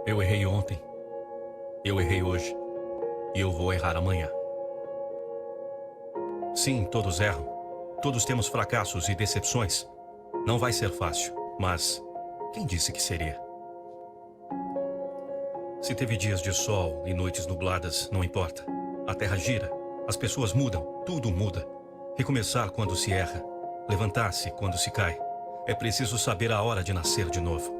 Eu errei ontem, eu errei hoje e eu vou errar amanhã. Sim, todos erram. Todos temos fracassos e decepções. Não vai ser fácil, mas quem disse que seria? Se teve dias de sol e noites nubladas, não importa. A terra gira, as pessoas mudam, tudo muda. Recomeçar quando se erra, levantar-se quando se cai. É preciso saber a hora de nascer de novo.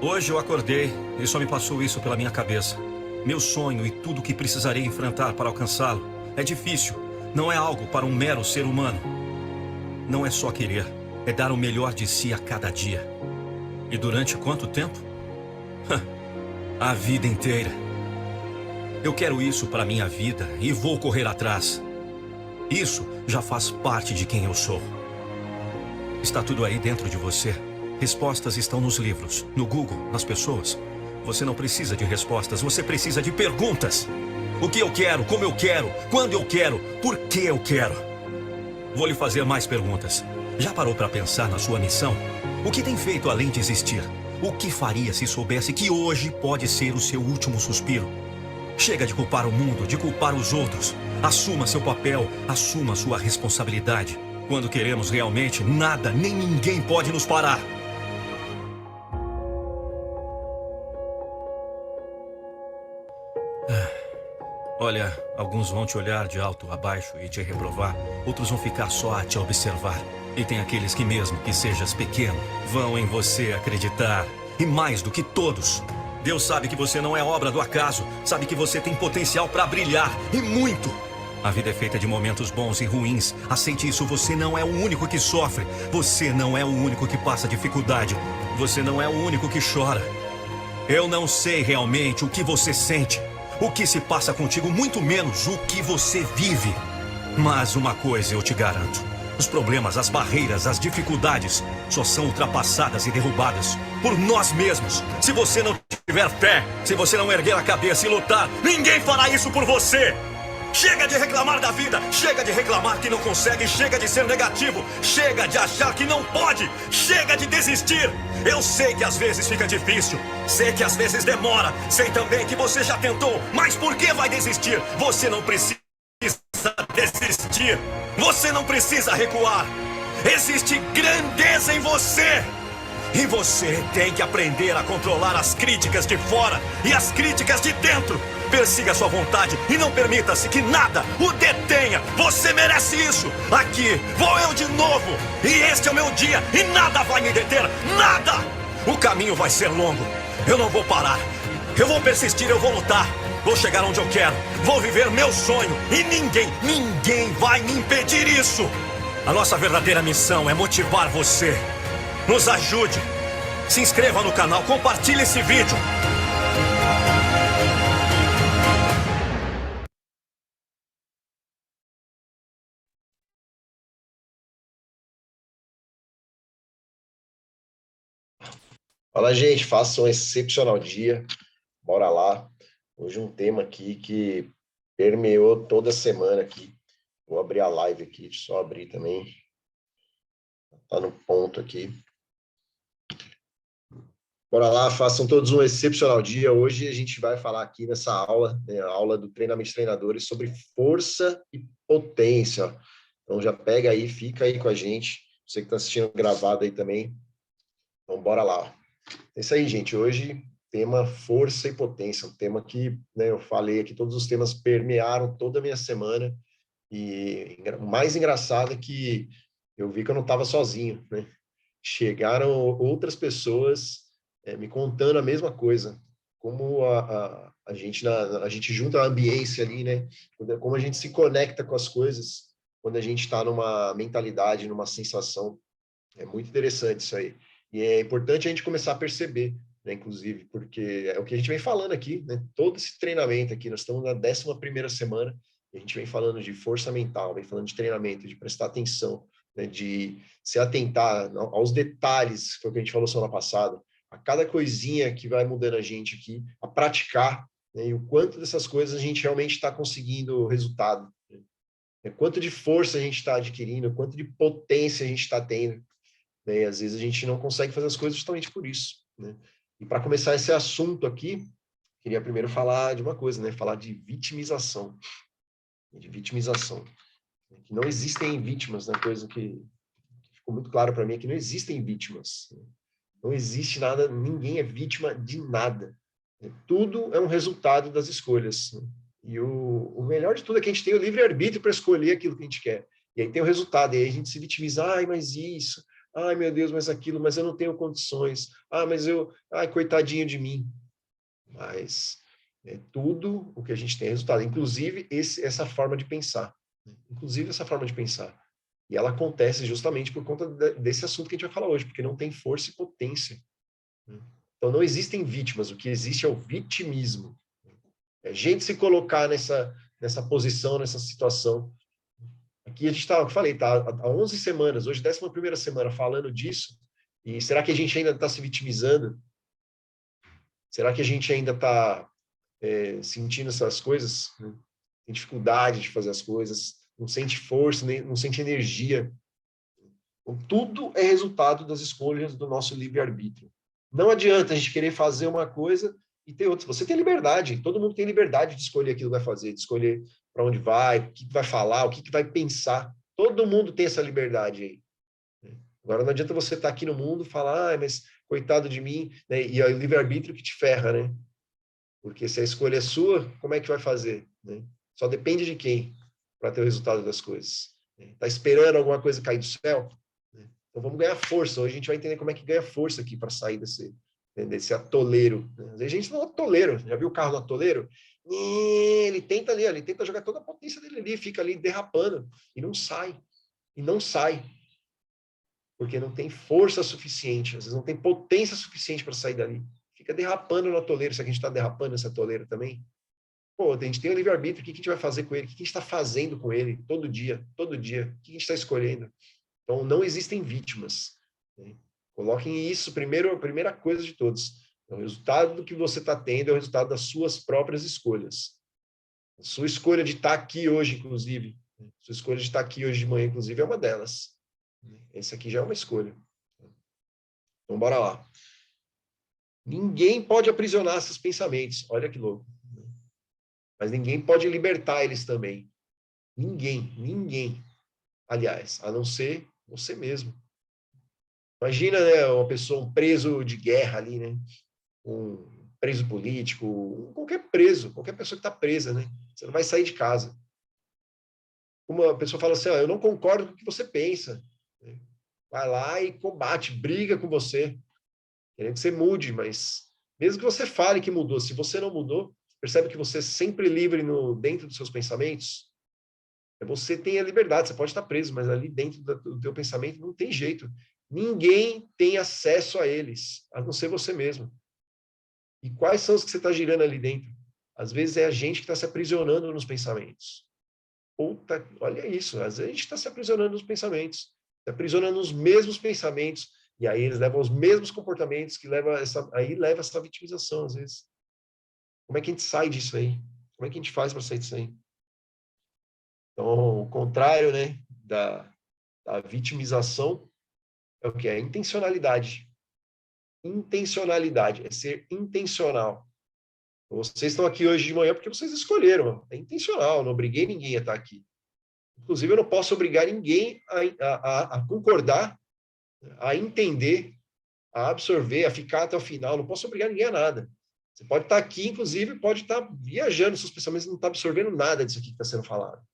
Hoje eu acordei e só me passou isso pela minha cabeça. Meu sonho e tudo o que precisarei enfrentar para alcançá-lo é difícil. Não é algo para um mero ser humano. Não é só querer, é dar o melhor de si a cada dia. E durante quanto tempo? A vida inteira. Eu quero isso para minha vida e vou correr atrás. Isso já faz parte de quem eu sou. Está tudo aí dentro de você. Respostas estão nos livros, no Google, nas pessoas. Você não precisa de respostas, você precisa de perguntas. O que eu quero, como eu quero, quando eu quero, por que eu quero? Vou lhe fazer mais perguntas. Já parou para pensar na sua missão? O que tem feito além de existir? O que faria se soubesse que hoje pode ser o seu último suspiro? Chega de culpar o mundo, de culpar os outros. Assuma seu papel, assuma sua responsabilidade. Quando queremos realmente, nada nem ninguém pode nos parar. Olha, alguns vão te olhar de alto a baixo e te reprovar. Outros vão ficar só a te observar. E tem aqueles que, mesmo que sejas pequeno, vão em você acreditar. E mais do que todos, Deus sabe que você não é obra do acaso. Sabe que você tem potencial para brilhar. E muito. A vida é feita de momentos bons e ruins. Aceite isso, você não é o único que sofre. Você não é o único que passa dificuldade. Você não é o único que chora. Eu não sei realmente o que você sente. O que se passa contigo, muito menos o que você vive. Mas uma coisa eu te garanto. Os problemas, as barreiras, as dificuldades só são ultrapassadas e derrubadas por nós mesmos. Se você não tiver fé, se você não erguer a cabeça e lutar, ninguém fará isso por você. Chega de reclamar da vida, chega de reclamar que não consegue, chega de ser negativo, chega de achar que não pode, chega de desistir. Eu sei que às vezes fica difícil, sei que às vezes demora, sei também que você já tentou, mas por que vai desistir? Você não precisa desistir, você não precisa recuar. Existe grandeza em você. E você tem que aprender a controlar as críticas de fora e as críticas de dentro. Persiga sua vontade e não permita-se que nada o detenha. Você merece isso. Aqui vou eu de novo. E este é o meu dia e nada vai me deter. Nada! O caminho vai ser longo. Eu não vou parar. Eu vou persistir, eu vou lutar. Vou chegar onde eu quero. Vou viver meu sonho. E ninguém vai me impedir isso. A nossa verdadeira missão é motivar você. Nos ajude. Se inscreva no canal, compartilhe esse vídeo. Fala, gente, faça um excepcional dia. Bora lá. Hoje um tema aqui que permeou toda a semana aqui. Vou abrir a live aqui, deixa eu só abrir também. Tá no ponto aqui. Bora lá, façam todos um excepcional dia. Hoje a gente vai falar aqui nessa aula, né, a aula do treinamento de treinadores, sobre força e potência. Então já pega aí, fica aí com a gente. Você que está assistindo gravado aí também. Então bora lá. É isso aí, gente. Hoje, tema força e potência. Um tema que, né, eu falei aqui, todos os temas permearam toda a minha semana. E o mais engraçado é que eu vi que eu não estava sozinho, né? Chegaram outras pessoas me contando a mesma coisa. Como a gente, a gente junta a ambiência ali, né? Como a gente se conecta com as coisas quando a gente está numa mentalidade, numa sensação. É muito interessante isso aí. E é importante a gente começar a perceber, né, inclusive, porque é o que a gente vem falando aqui, né? Todo esse treinamento aqui, nós estamos na 11ª semana, a gente vem falando de força mental, vem falando de treinamento, de prestar atenção, né, de se atentar aos detalhes, foi o que a gente falou semana passada, a cada coisinha que vai mudando a gente aqui, a praticar, né? E o quanto dessas coisas a gente realmente está conseguindo resultado, né? Quanto de força a gente está adquirindo, quanto de potência a gente está tendo, né? E às vezes a gente não consegue fazer as coisas justamente por isso, né? E para começar esse assunto aqui, queria primeiro falar de uma coisa, né? Falar de vitimização. De vitimização. Que não existem vítimas, né? Coisa que ficou muito claro para mim é que não existem vítimas. Não existe nada, ninguém é vítima de nada. Tudo é um resultado das escolhas. E o melhor de tudo é que a gente tem o livre-arbítrio para escolher aquilo que a gente quer. E aí tem o resultado, e aí a gente se vitimiza, ai, mas isso, ai, meu Deus, mas aquilo, mas eu não tenho condições, ai, coitadinho de mim. Mas tudo o que a gente tem é resultado, inclusive essa forma de pensar. Inclusive essa forma de pensar. E ela acontece justamente por conta desse assunto que a gente vai falar hoje, porque não tem força e potência. Então não existem vítimas, o que existe é o vitimismo. É gente se colocar nessa posição, nessa situação. Aqui a gente está, eu falei, tá há 11 semanas, hoje 11ª semana falando disso, e será que a gente ainda está se vitimizando? Será que a gente ainda está sentindo essas coisas? Tem dificuldade de fazer as coisas, não sente força, não sente energia. Então, tudo é resultado das escolhas do nosso livre-arbítrio. Não adianta a gente querer fazer uma coisa e ter outra. Você tem liberdade, todo mundo tem liberdade de escolher aquilo que vai fazer, de escolher para onde vai, o que vai falar, o que vai pensar. Todo mundo tem essa liberdade aí. Agora não adianta você estar aqui no mundo e falar, mas coitado de mim, né? E é o livre-arbítrio que te ferra, né? Porque se a escolha é sua, como é que vai fazer? Né? Só depende de quem para ter o resultado das coisas. Está esperando alguma coisa cair do céu? Então vamos ganhar força. Hoje a gente vai entender como é que ganha força aqui para sair desse atoleiro. Às vezes a gente não é atoleiro. Já viu o carro no atoleiro? Ele tenta ali, ele tenta jogar toda a potência dele ali, fica ali derrapando e não sai. E não sai. Porque não tem força suficiente, às vezes não tem potência suficiente para sair dali. Fica derrapando no atoleiro. Se a gente está derrapando nesse atoleiro também, pô, a gente tem o livre-arbítrio, o que a gente vai fazer com ele? O que a gente está fazendo com ele todo dia? Todo dia. O que a gente está escolhendo? Então, não existem vítimas. Né? Coloquem isso primeiro, a primeira coisa de todos. O resultado do que você está tendo é o resultado das suas próprias escolhas. A sua escolha de estar aqui hoje, inclusive, a sua escolha de estar aqui hoje de manhã, inclusive, é uma delas. Esse aqui já é uma escolha. Então, bora lá. Ninguém pode aprisionar esses pensamentos. Olha que louco. Mas ninguém pode libertar eles também. Ninguém. Aliás, a não ser você mesmo. Imagina, né, uma pessoa, um preso de guerra ali, né? Um preso político, qualquer preso, qualquer pessoa que está presa, né? Você não vai sair de casa. Uma pessoa fala assim, eu não concordo com o que você pensa. Vai lá e combate, briga com você, querendo que você mude, mas mesmo que você fale que mudou, se você não mudou, percebe que você é sempre livre dentro dos seus pensamentos? Você tem a liberdade, você pode estar preso, mas ali dentro do teu pensamento não tem jeito. Ninguém tem acesso a eles, a não ser você mesmo. E quais são os que você está girando ali dentro? Às vezes é a gente que está se aprisionando nos pensamentos. Olha isso, às vezes a gente está se aprisionando nos pensamentos, se aprisionando nos mesmos pensamentos, e aí eles levam os mesmos comportamentos que leva essa vitimização, às vezes. Como é que a gente sai disso aí? Como é que a gente faz para sair disso aí? Então, o contrário, né, da vitimização é o que? É intencionalidade. Intencionalidade, é ser intencional. Vocês estão aqui hoje de manhã porque vocês escolheram. É intencional, não obriguei ninguém a estar aqui. Inclusive, eu não posso obrigar ninguém a concordar, a entender, a absorver, a ficar até o final. Não posso obrigar ninguém a nada. Você pode estar aqui, inclusive, pode estar viajando, seus pensamentos não estão absorvendo nada disso aqui que está sendo falado.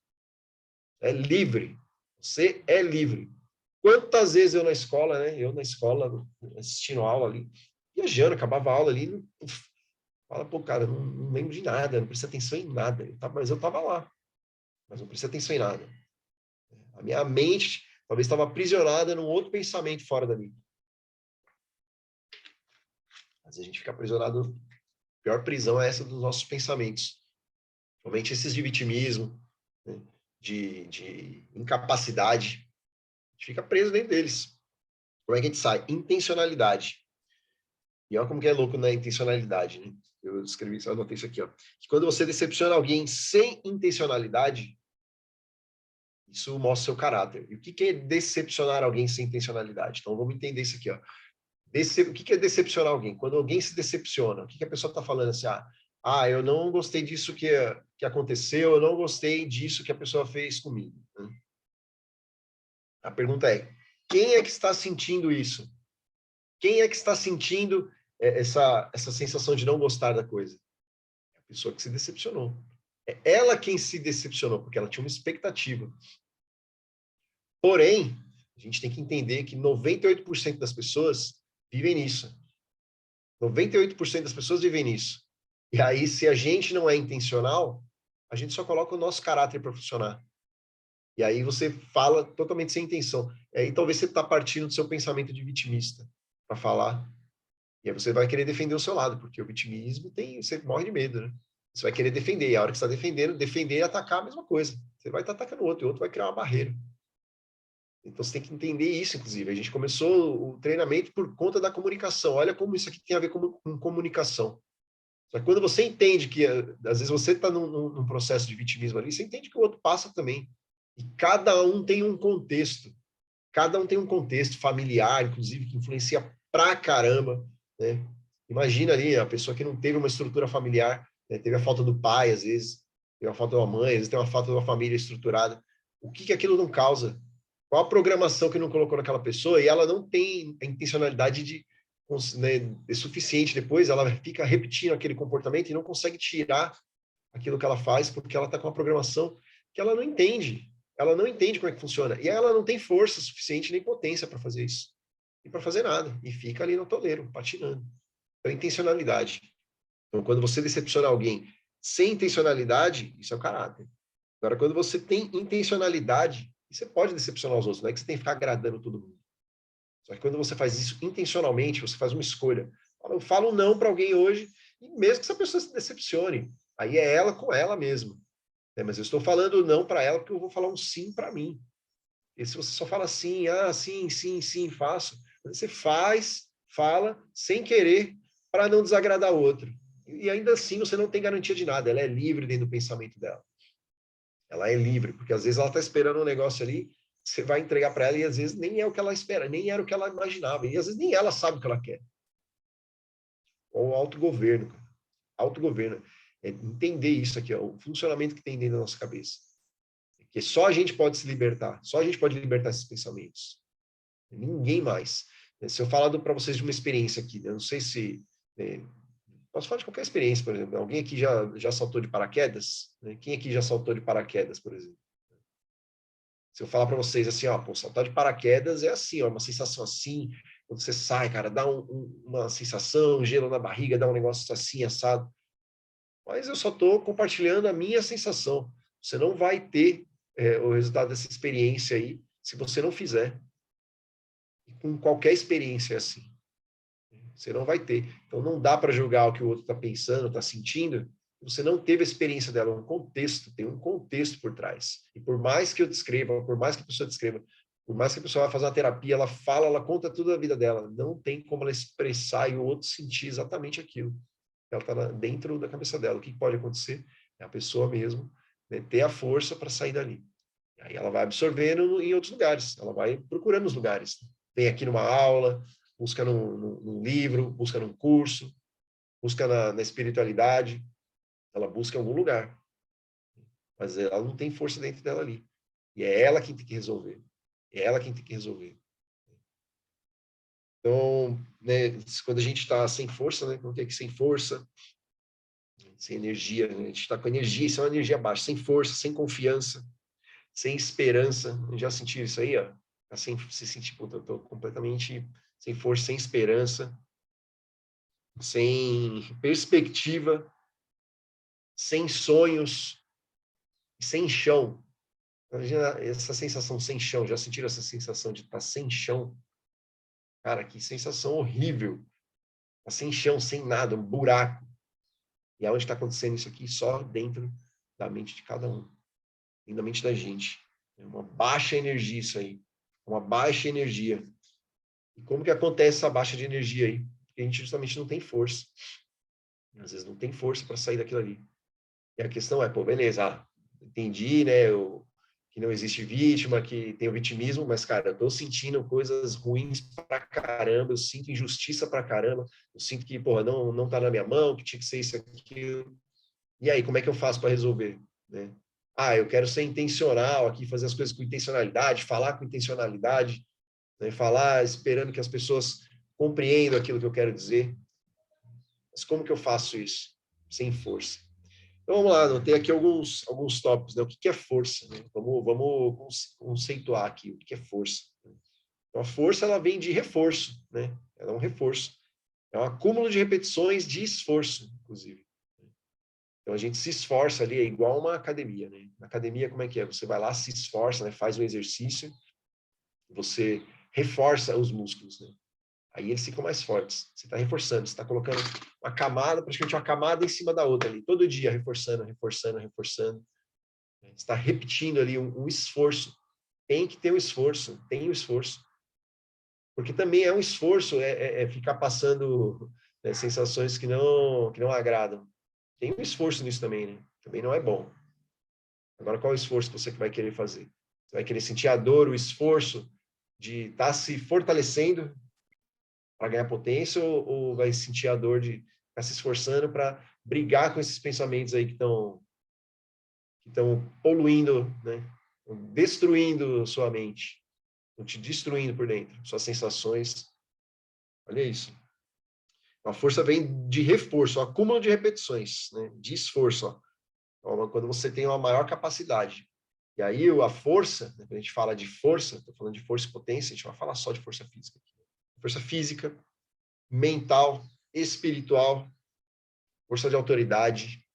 É livre. Você é livre. Quantas vezes eu na escola, né? Eu na escola, assistindo aula ali, viajando, acabava a aula ali, fala, pô, cara, não lembro de nada, não prestei atenção em nada. Mas eu estava lá, mas não prestei atenção em nada. A minha mente talvez estava aprisionada num outro pensamento fora dali. Mas a gente fica aprisionado, a pior prisão é essa dos nossos pensamentos. Realmente esses de vitimismo, né? de incapacidade, a gente fica preso dentro deles. Como é que a gente sai? Intencionalidade. E olha como que é louco na intencionalidade, né? Eu escrevi, só anotei isso aqui, ó. Que quando você decepciona alguém sem intencionalidade, isso mostra seu caráter. E o que é decepcionar alguém sem intencionalidade? Então, vamos entender isso aqui, ó. O que é decepcionar alguém? Quando alguém se decepciona, o que a pessoa está falando assim? Eu não gostei disso que aconteceu, eu não gostei disso que a pessoa fez comigo. Né? A pergunta é, quem é que está sentindo isso? Quem é que está sentindo essa sensação de não gostar da coisa? É a pessoa que se decepcionou. É ela quem se decepcionou, porque ela tinha uma expectativa. Porém, a gente tem que entender que 98% das pessoas vivem nisso. 98% das pessoas vivem nisso. E aí, se a gente não é intencional, a gente só coloca o nosso caráter para funcionar. E aí você fala totalmente sem intenção. E talvez você está partindo do seu pensamento de vitimista para falar. E aí você vai querer defender o seu lado, porque o vitimismo você morre de medo, né? Você vai querer defender. E a hora que você está defendendo, defender e atacar a mesma coisa. Você vai estar atacando o outro, e o outro vai criar uma barreira. Então você tem que entender isso, inclusive. A gente começou o treinamento por conta da comunicação. Olha como isso aqui tem a ver com comunicação. Só que quando você entende que, às vezes, você está num processo de vitimismo ali, você entende que o outro passa também. E cada um tem um contexto. Cada um tem um contexto familiar, inclusive, que influencia pra caramba, né? Imagina ali a pessoa que não teve uma estrutura familiar, né? Teve a falta do pai, às vezes, teve a falta da mãe, às vezes tem uma falta de uma família estruturada. O que aquilo não causa? Qual a programação que não colocou naquela pessoa? E ela não tem a intencionalidade né, é suficiente depois, ela fica repetindo aquele comportamento e não consegue tirar aquilo que ela faz, porque ela está com uma programação que ela não entende. Ela não entende como é que funciona. E ela não tem força suficiente nem potência para fazer isso. E para fazer nada. E fica ali no toleiro, patinando. Então, intencionalidade. Então, quando você decepciona alguém sem intencionalidade, isso é o caráter. Agora, quando você tem intencionalidade, você pode decepcionar os outros, não é que você tem que ficar agradando todo mundo. Só que quando você faz isso intencionalmente, você faz uma escolha. Eu falo não para alguém hoje, e mesmo que essa pessoa se decepcione, aí é ela com ela mesma. Mas eu estou falando não para ela porque eu vou falar um sim para mim. E se você só fala sim, sim, sim, sim, faço, você fala sem querer para não desagradar o outro. E ainda assim você não tem garantia de nada, ela é livre dentro do pensamento dela. Ela é livre, porque às vezes ela está esperando um negócio ali, você vai entregar para ela e às vezes nem é o que ela espera, nem era o que ela imaginava, e às vezes nem ela sabe o que ela quer. Ou autogoverno, cara. Autogoverno. É entender isso aqui, ó, o funcionamento que tem dentro da nossa cabeça. Que só a gente pode se libertar, só a gente pode libertar esses pensamentos. Ninguém mais. Se eu falar para vocês de uma experiência aqui, eu não sei se... posso falar de qualquer experiência, por exemplo. Alguém aqui já saltou de paraquedas? Quem aqui já saltou de paraquedas, por exemplo? Se eu falar para vocês assim, saltar de paraquedas é assim, uma sensação assim, quando você sai, cara, dá uma sensação, gelo na barriga, dá um negócio assim, assado. Mas eu só estou compartilhando a minha sensação. Você não vai ter o resultado dessa experiência aí se você não fizer. E com qualquer experiência é assim. Você não vai ter. Então, não dá para julgar o que o outro está pensando, está sentindo. Você não teve a experiência dela, um contexto, tem um contexto por trás. E por mais que eu descreva, por mais que a pessoa descreva, por mais que a pessoa vá fazer uma terapia, ela fala, ela conta tudo da vida dela. Não tem como ela expressar e o outro sentir exatamente aquilo. Ela está dentro da cabeça dela. O que pode acontecer é a pessoa mesmo, né, ter a força para sair dali. Aí ela vai absorvendo em outros lugares, ela vai procurando os lugares. Vem aqui numa aula, busca num livro, busca num curso, busca na espiritualidade, ela busca em algum lugar. Mas ela não tem força dentro dela ali. E é ela quem tem que resolver. É ela quem tem que resolver. Então, né, quando a gente está sem força, né, como que é que sem força, sem energia, né? A gente está com energia, isso é uma energia baixa, sem força, sem confiança, sem esperança. Eu já senti isso aí, ó. Assim, se sentir, puta, eu tô completamente sem força, sem esperança, sem perspectiva, sem sonhos, sem chão. Imagina essa sensação sem chão. Já sentiram essa sensação de estar sem chão? Cara, que sensação horrível. Tá sem chão, sem nada, um buraco. E aonde está acontecendo isso aqui? Só dentro da mente de cada um. Dentro da mente da gente. É uma baixa energia isso aí. Uma baixa energia. E como que acontece essa baixa de energia aí? porque a gente justamente não tem força. Às vezes não tem força para sair daquilo ali. E a questão é, pô, beleza, entendi, né, que não existe vítima, que tem o vitimismo, mas, cara, eu tô sentindo coisas ruins pra caramba, eu sinto injustiça pra caramba, eu sinto que, porra, não tá na minha mão, que tinha que ser isso, aquilo. E aí, como é que eu faço para resolver, né? Eu quero ser intencional aqui, fazer as coisas com intencionalidade, falar com intencionalidade, né? Falar esperando que as pessoas compreendam aquilo que eu quero dizer. Mas como que eu faço isso? Sem força. Então, vamos lá, anotei aqui alguns tópicos, né? O que é força, né? Vamos conceituar aqui o que é força. Então, a força, ela vem de reforço, né? Ela é um reforço. É um acúmulo de repetições de esforço, inclusive. Então, a gente se esforça ali, é igual uma academia, né? Na academia, como é que é? Você vai lá, se esforça, né? Faz um exercício, você reforça os músculos, né? Aí eles ficam mais fortes. Você está reforçando, você está colocando uma camada, praticamente uma camada em cima da outra ali, todo dia, reforçando, reforçando, reforçando. Você está repetindo ali um esforço. Tem que ter um esforço, tem um esforço. Porque também é um esforço ficar passando, né, sensações que não agradam. Tem um esforço nisso também, né? Também não é bom. Agora, qual é o esforço que você vai querer fazer? Você vai querer sentir a dor, o esforço de estar se fortalecendo para ganhar potência ou vai sentir a dor de estar se esforçando para brigar com esses pensamentos aí que estão poluindo, né? Destruindo sua mente, estão te destruindo por dentro, suas sensações. Olha isso. A força vem de reforço, acúmulo de repetições, né? De esforço. Ó. Quando você tem uma maior capacidade. E aí a força, né? Quando a gente fala de força, estou falando de força e potência, a gente vai falar só de força física. Força física, mental, espiritual, força de autoridade,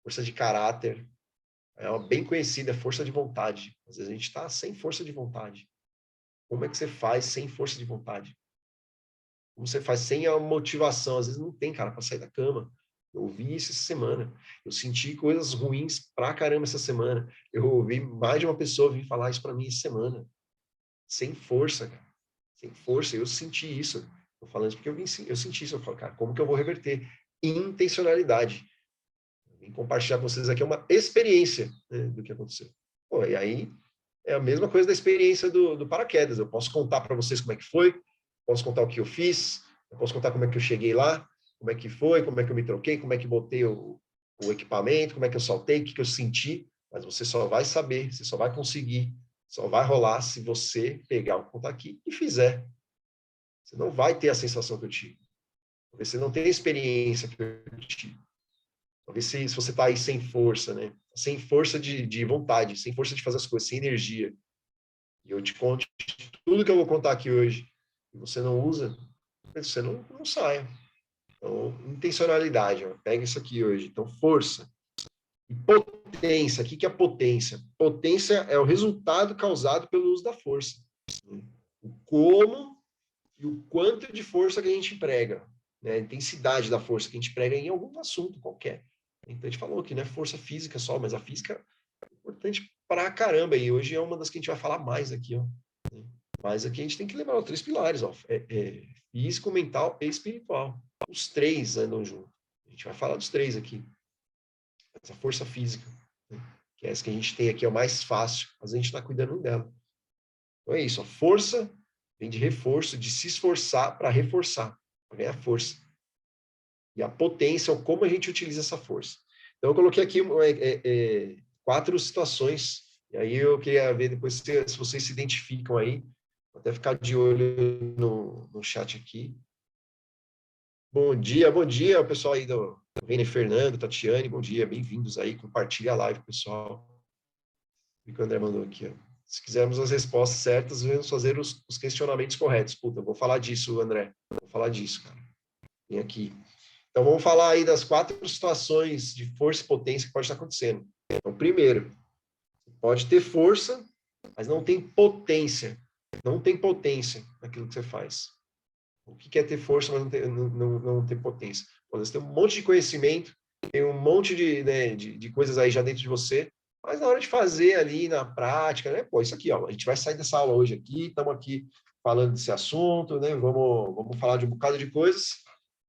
força de caráter. É uma bem conhecida força de vontade. Às vezes a gente está sem força de vontade. Como é que você faz sem força de vontade? Como você faz sem a motivação? Às vezes não tem, cara, para sair da cama. Eu ouvi isso essa semana. Eu senti coisas ruins pra caramba essa semana. Eu ouvi mais de uma pessoa vir falar isso para mim essa semana. Sem força, cara. Sem força. Eu senti isso. Estou falando isso porque eu senti isso. Eu falo, cara, como que eu vou reverter? Intencionalidade. Vim compartilhar com vocês aqui uma experiência, né, do que aconteceu. Pô, e aí é a mesma coisa da experiência do paraquedas. Eu posso contar para vocês como é que foi, posso contar o que eu fiz, eu posso contar como é que eu cheguei lá, como é que foi, como é que eu me troquei, como é que botei o equipamento, como é que eu saltei, o que eu senti, mas você só vai saber, você só vai conseguir, só vai rolar se você pegar o que contar aqui e fizer. Você não vai ter a sensação que eu tive. Você não tem a experiência que eu tive. Talvez se você está aí sem força, né? Sem força de vontade, sem força de fazer as coisas, sem energia. E eu te conto tudo que eu vou contar aqui hoje, e você não usa, você não sai. Então, intencionalidade, ó, pega isso aqui hoje. Então, força. E potência. O que é potência? Potência é o resultado causado pelo uso da força. O como e o quanto de força que a gente emprega. Né? A intensidade da força que a gente emprega em algum assunto qualquer. Então, a gente falou que não é força física só, mas a física é importante pra caramba. E hoje é uma das que a gente vai falar mais aqui. Ó. Mas aqui a gente tem que lembrar os 3 pilares. Ó. Físico, mental e espiritual. Os 3 andam juntos. A gente vai falar dos 3 aqui. Essa força física, né? Que é essa que a gente tem aqui, é o mais fácil. Mas a gente está cuidando dela. Então é isso. A força vem de reforço, de se esforçar para reforçar, para ganhar força. E a potência é como a gente utiliza essa força. Então, eu coloquei aqui 4 situações. E aí eu queria ver depois se vocês se identificam aí. Vou até ficar de olho no chat aqui. Bom dia, o pessoal aí do Vene Fernando, Tatiane, bom dia, bem-vindos aí. Compartilha a live, pessoal. O que o André mandou aqui, ó. Se quisermos as respostas certas, vamos fazer os questionamentos corretos. Puta, eu vou falar disso, André. Vou falar disso, cara. Vem aqui. Então, vamos falar aí das 4 situações de força e potência que pode estar acontecendo. Então, primeiro, pode ter força, mas não tem potência. Não tem potência naquilo que você faz. O que é ter força, mas não ter potência? Você tem um monte de conhecimento, tem um monte de coisas aí já dentro de você, mas na hora de fazer ali na prática, né? Pô, isso aqui, ó, a gente vai sair dessa aula hoje aqui, estamos aqui falando desse assunto, né? Vamos falar de um bocado de coisas.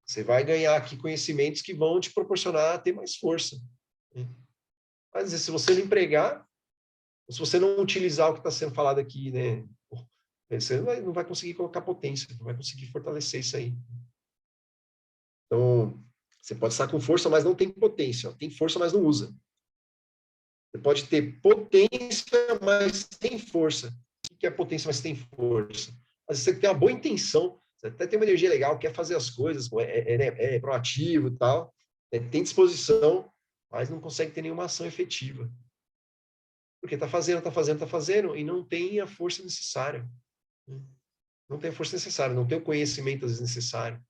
Você vai ganhar aqui conhecimentos que vão te proporcionar a ter mais força, né? Mas se você não empregar, ou se você não utilizar o que está sendo falado aqui, né? Você não vai conseguir colocar potência, não vai conseguir fortalecer isso aí. Então, você pode estar com força, mas não tem potência. Tem força, mas não usa. Você pode ter potência, mas tem força. O que é potência, mas tem força? Às vezes você tem uma boa intenção, você até tem uma energia legal, quer fazer as coisas, é proativo e tal, tem disposição, mas não consegue ter nenhuma ação efetiva. Porque está fazendo, e não tem a força necessária. Não tem a força necessária, não tem o conhecimento necessário.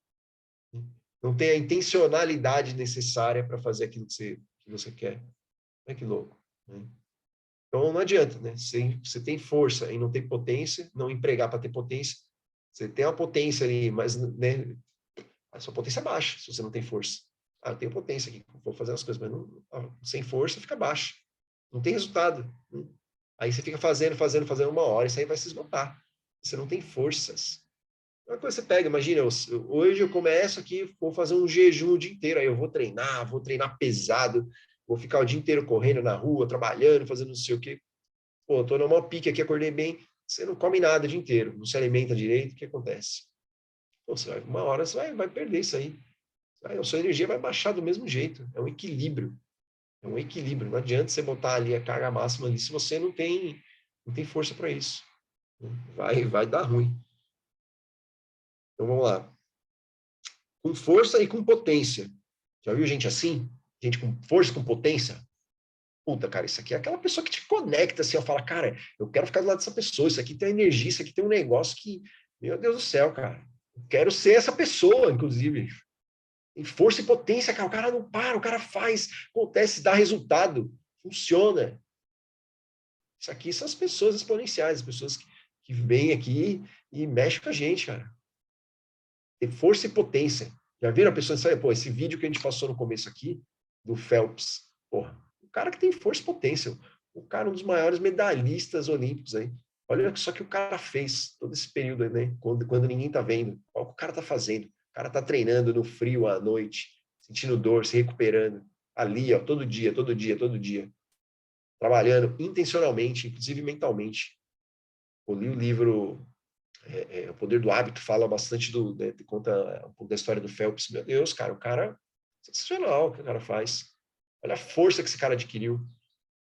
Não tem a intencionalidade necessária para fazer aquilo que você quer. Olha que louco, né? Então, não adianta, né? Você tem força e não tem potência, não empregar para ter potência. Você tem uma potência ali, mas, né, a sua potência é baixa, se você não tem força. Ah, eu tenho potência aqui, vou fazer as coisas, mas não, sem força fica baixa. Não tem resultado, né? Aí você fica fazendo uma hora, isso aí vai se esgotar. Você não tem forças. Uma coisa você pega, imagina, hoje eu começo aqui, vou fazer um jejum o dia inteiro, aí eu vou treinar pesado, vou ficar o dia inteiro correndo na rua, trabalhando, fazendo não sei o quê. Pô, tô no maior pique aqui, acordei bem, você não come nada o dia inteiro, não se alimenta direito, o que acontece? Pô, uma hora você vai perder isso aí. A sua energia vai baixar do mesmo jeito. É um equilíbrio. É um equilíbrio. Não adianta você botar ali a carga máxima ali se você não tem força para isso. Vai dar ruim. Então vamos lá. Com força e com potência. Já viu gente assim? Gente com força e com potência? Puta, cara, isso aqui é aquela pessoa que te conecta, assim, ó, fala, cara, eu quero ficar do lado dessa pessoa, isso aqui tem energia, isso aqui tem um negócio que, meu Deus do céu, cara, eu quero ser essa pessoa, inclusive. Tem força e potência, cara, o cara não para, o cara faz, acontece, dá resultado, funciona. Isso aqui são as pessoas exponenciais, as pessoas que vêm aqui e mexem com a gente, cara. Tem força e potência. Já viram a pessoa sabe, pô, esse vídeo que a gente passou no começo aqui, do Phelps, porra, o cara que tem força e potência, o cara é um dos maiores medalhistas olímpicos aí. Olha só que o cara fez todo esse período aí, né? Quando ninguém tá vendo. Olha o que o cara tá fazendo. O cara tá treinando no frio à noite, sentindo dor, se recuperando. Ali, ó, todo dia, todo dia, todo dia. Trabalhando intencionalmente, inclusive mentalmente. Eu li o livro O Poder do Hábito, fala bastante né, conta um pouco da história do Phelps. Meu Deus, cara, o cara sensacional o que o cara faz. Olha a força que esse cara adquiriu.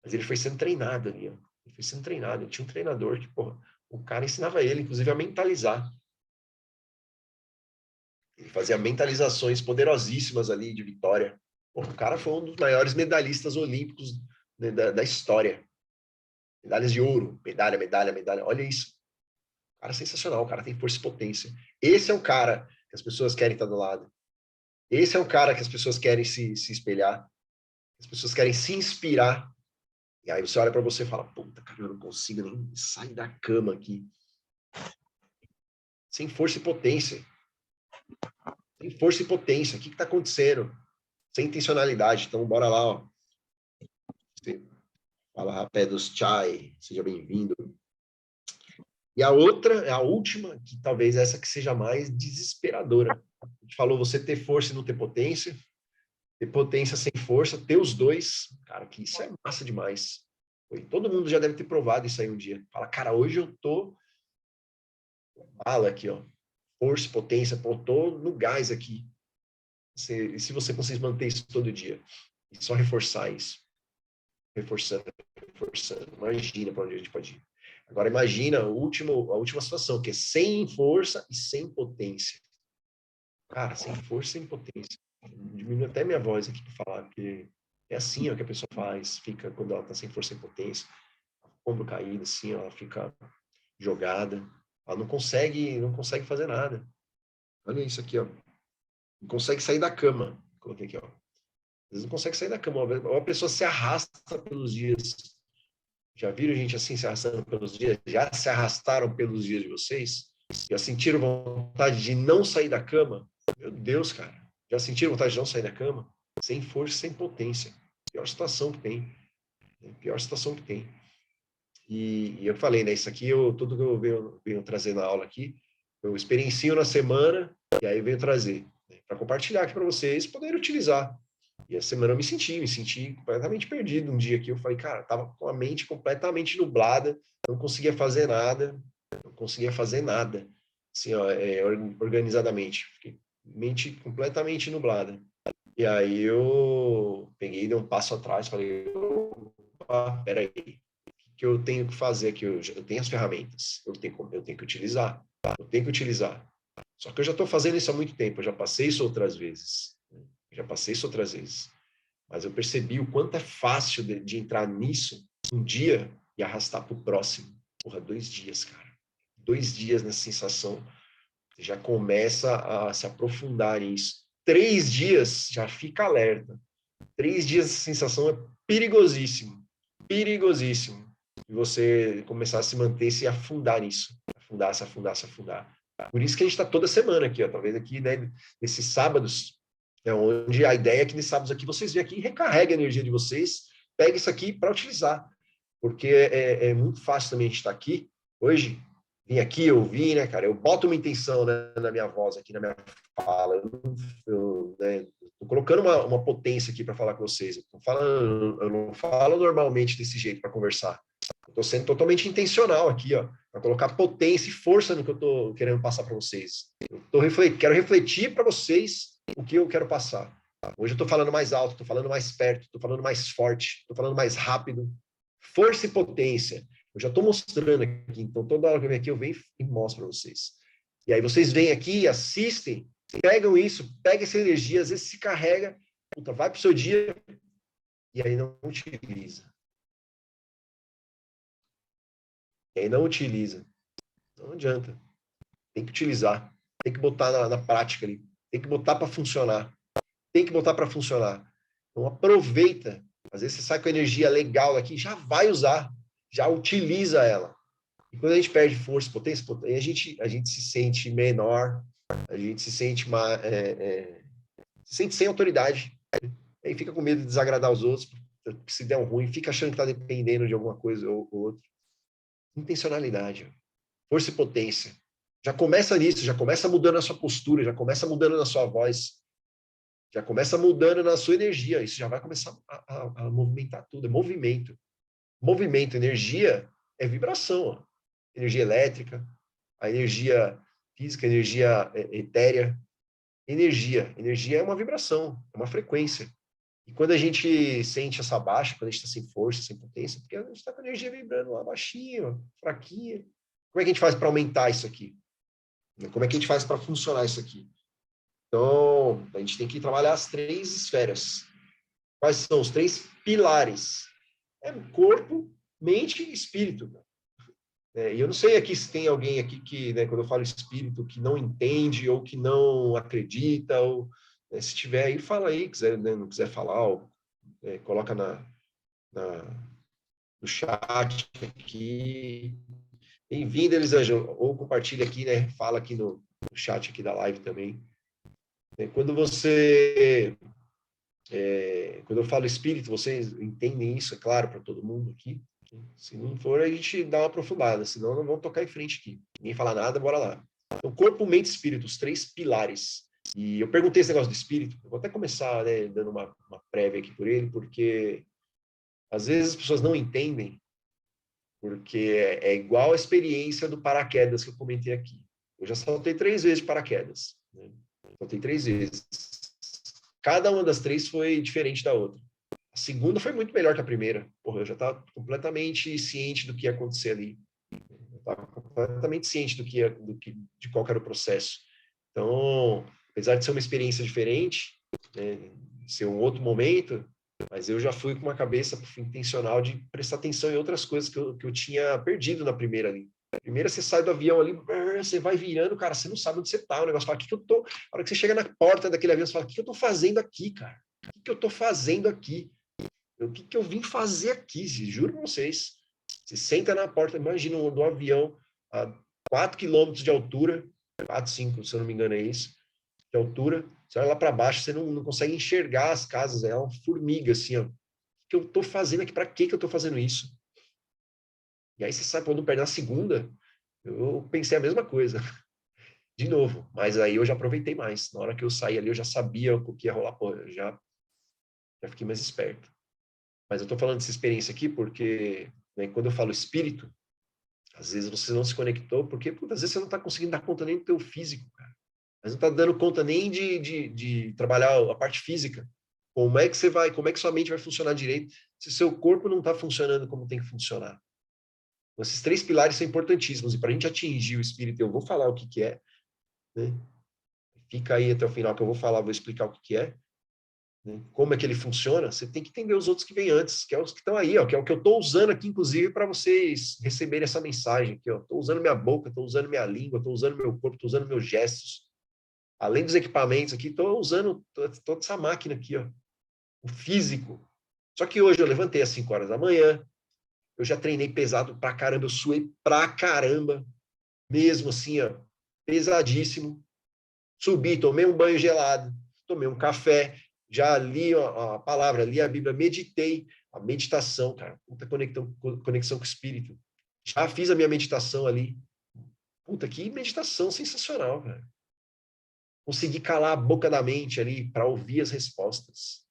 Mas ele foi sendo treinado ali, ó. Ele foi sendo treinado. Ele tinha um treinador que, porra, o cara ensinava ele, inclusive, a mentalizar. Ele fazia mentalizações poderosíssimas ali de vitória. Porra, o cara foi um dos maiores medalhistas olímpicos, né, da história. Medalhas de ouro, medalha, medalha, medalha. Olha isso. O cara é sensacional, o cara tem força e potência. Esse é o cara que as pessoas querem estar do lado. Esse é o cara que as pessoas querem se espelhar. As pessoas querem se inspirar. E aí você olha para você e fala, puta, cara, eu não consigo nem sair da cama aqui. Sem força e potência. Sem força e potência. O que está acontecendo? Sem intencionalidade. Então, bora lá, ó. Fala, Rapé dos Chai. Seja bem-vindo. E a outra, a última, que talvez essa que seja mais desesperadora. A gente falou você ter força e não ter potência. Ter potência sem força, ter os dois. Cara, que isso é massa demais. Todo mundo já deve ter provado isso aí um dia. Fala, cara, hoje eu tô bala aqui, ó. Força, potência, pô, tô no gás aqui. E se você conseguir manter isso todo dia? E só reforçar isso. Reforçando, reforçando. Imagina para onde a gente pode ir. Agora imagina a última situação, que é sem força e sem potência. Cara, sem força e sem potência. Diminui até minha voz aqui para falar, porque é assim ó, que a pessoa faz, fica quando ela tá sem força e potência. Ombro caído, assim, ela fica jogada. Ela não consegue fazer nada. Olha isso aqui, ó. Não consegue sair da cama. Coloquei aqui, ó. Às vezes não consegue sair da cama. Ou a pessoa se arrasta pelos dias. Já viram gente assim se arrastando pelos dias? Já se arrastaram pelos dias de vocês? Já sentiram vontade de não sair da cama? Meu Deus, cara. Já sentiram vontade de não sair da cama? Sem força, sem potência. Pior situação que tem. Pior situação que tem. E eu falei, né? Isso aqui, tudo que eu venho trazer na aula aqui, eu experiencio na semana e aí venho trazer, né, para compartilhar aqui para vocês poderem utilizar. E a semana eu me senti completamente perdido. Um dia que eu falei, cara, tava com a mente completamente nublada, não conseguia fazer nada, não conseguia fazer nada, assim, ó, organizadamente. Fiquei mente completamente nublada. E aí eu peguei, dei um passo atrás, falei, opa, peraí, o que eu tenho que fazer aqui? Eu tenho as ferramentas, eu tenho que utilizar, eu tenho que utilizar. Só que eu já estou fazendo isso há muito tempo, eu já passei isso outras vezes, né? Já passei isso outras vezes. Mas eu percebi o quanto é fácil de entrar nisso um dia e arrastar para o próximo. Porra, 2 dias, cara. 2 dias nessa sensação. Você já começa a se aprofundar nisso. 3 dias, já fica alerta. 3 dias essa sensação é perigosíssimo. Perigosíssimo. E você começar a se manter, se afundar nisso. Afundar, se afundar, se afundar. Por isso que a gente está toda semana aqui, ó. Talvez aqui, né, nesses sábados, onde a ideia é que nesses sábados aqui vocês vêm aqui e recarreguem a energia de vocês, pegue isso aqui para utilizar. Porque é muito fácil também a gente estar aqui hoje, vim aqui, eu vim, né, cara? Eu boto uma intenção, né, na minha voz aqui, na minha fala. Né, tô colocando uma potência aqui para falar com vocês. Eu não falo normalmente desse jeito para conversar. Estou sendo totalmente intencional aqui, ó, para colocar potência e força no que eu estou querendo passar para vocês. Quero refletir para vocês o que eu quero passar. Hoje eu estou falando mais alto, estou falando mais perto, estou falando mais forte, estou falando mais rápido. Força e potência. Eu já estou mostrando aqui, então toda hora que eu venho aqui eu venho e mostro para vocês. E aí vocês vêm aqui, assistem, pegam isso, pegam essa energia, às vezes se carrega, puta, vai para o seu dia e aí não utiliza. E aí não utiliza. Não adianta. Tem que utilizar. Tem que botar na prática ali. Tem que botar para funcionar. Tem que botar para funcionar. Então aproveita. Às vezes você sai com energia legal aqui, já vai usar. Já utiliza ela. E quando a gente perde força, potência, a gente se sente menor, a gente se sente se sente sem autoridade. Aí fica com medo de desagradar os outros, porque se der um ruim, fica achando que está dependendo de alguma coisa ou outra. Intencionalidade, força e potência. Já começa nisso, já começa mudando a sua postura, já começa mudando na sua voz, já começa mudando na sua energia. Isso já vai começar a movimentar tudo. É movimento. Movimento, energia é vibração. Ó. Energia elétrica, a energia física, a energia etérea. Energia é uma vibração, é uma frequência. E quando a gente sente essa baixa, quando a gente está sem força, sem potência, porque a gente está com a energia vibrando lá baixinho, fraquinha. Como é que a gente faz para aumentar isso aqui? Como é que a gente faz para funcionar isso aqui? Então, a gente tem que trabalhar as 3 esferas. Quais são os 3 pilares? É corpo, mente e espírito. E eu não sei aqui se tem alguém aqui que, né, quando eu falo espírito, que não entende ou que não acredita, ou se tiver aí, fala aí, quiser, né, não quiser falar, ou, coloca no chat aqui. Bem-vindo, Elisângela, ou compartilha aqui, né, fala aqui no chat aqui da live também. Quando quando eu falo espírito, vocês entendem isso, é claro, para todo mundo aqui. Se não for, a gente dá uma aprofundada, senão não vamos tocar em frente aqui. Ninguém fala nada, bora lá. Então, corpo, mente e espírito, os 3 pilares. E eu perguntei esse negócio do espírito, eu vou até começar, né, dando uma prévia aqui por ele, porque às vezes as pessoas não entendem, porque é igual a experiência do paraquedas que eu comentei aqui. Eu já saltei 3 vezes de paraquedas. Né? Saltei 3 vezes. Cada uma das 3 foi diferente da outra. A segunda foi muito melhor que a primeira. Porra, eu já estava completamente ciente do que ia acontecer ali. Eu estava completamente ciente de qual era o processo. Então, apesar de ser uma experiência diferente, né, ser um outro momento, mas eu já fui com uma cabeça intencional de prestar atenção em outras coisas que eu tinha perdido na primeira ali. Primeiro você sai do avião ali, você vai virando, cara, você não sabe onde você tá, o negócio fala, a hora que você chega na porta daquele avião, você fala, o que eu tô fazendo aqui, cara? O que eu tô fazendo aqui? O que eu vim fazer aqui? Juro para vocês. Você senta na porta, imagina do avião a 4 quilômetros de altura, 4, 5, se eu não me engano é isso, de altura, você olha lá para baixo, você não consegue enxergar as casas, é uma formiga assim, ó. O que eu tô fazendo aqui? Para que eu tô fazendo isso? E aí você sai pondo o pé na segunda, eu pensei a mesma coisa, de novo. Mas aí eu já aproveitei mais. Na hora que eu saí ali, eu já sabia o que ia rolar, pô, eu já fiquei mais esperto. Mas eu tô falando dessa experiência aqui porque, né, quando eu falo espírito, às vezes você não se conectou, porque puta, às vezes você não está conseguindo dar conta nem do teu físico, cara. Mas não está dando conta nem de trabalhar a parte física. Como é que você vai, como é que sua mente vai funcionar direito se seu corpo não está funcionando como tem que funcionar? Então, esses 3 pilares são importantíssimos. E para a gente atingir o espírito, eu vou falar o que, que é, né? Fica aí até o final que eu vou falar, vou explicar o que, que é. Né? Como é que ele funciona, você tem que entender os outros que vêm antes, que é os que estão aí, ó, que é o que eu estou usando aqui, inclusive, para vocês receberem essa mensagem aqui. Estou usando minha boca, estou usando minha língua, estou usando meu corpo, estou usando meus gestos. Além dos equipamentos aqui, estou usando toda essa máquina aqui, ó, o físico. Só que hoje eu levantei às 5 horas da manhã, eu já treinei pesado pra caramba, eu suei pra caramba, mesmo assim, ó, pesadíssimo. Subi, tomei um banho gelado, tomei um café, já li a palavra, li a Bíblia, meditei. A meditação, cara, puta conexão com o Espírito. Já fiz a minha meditação ali. Puta, que meditação sensacional, cara. Consegui calar a boca da mente ali para ouvir as respostas.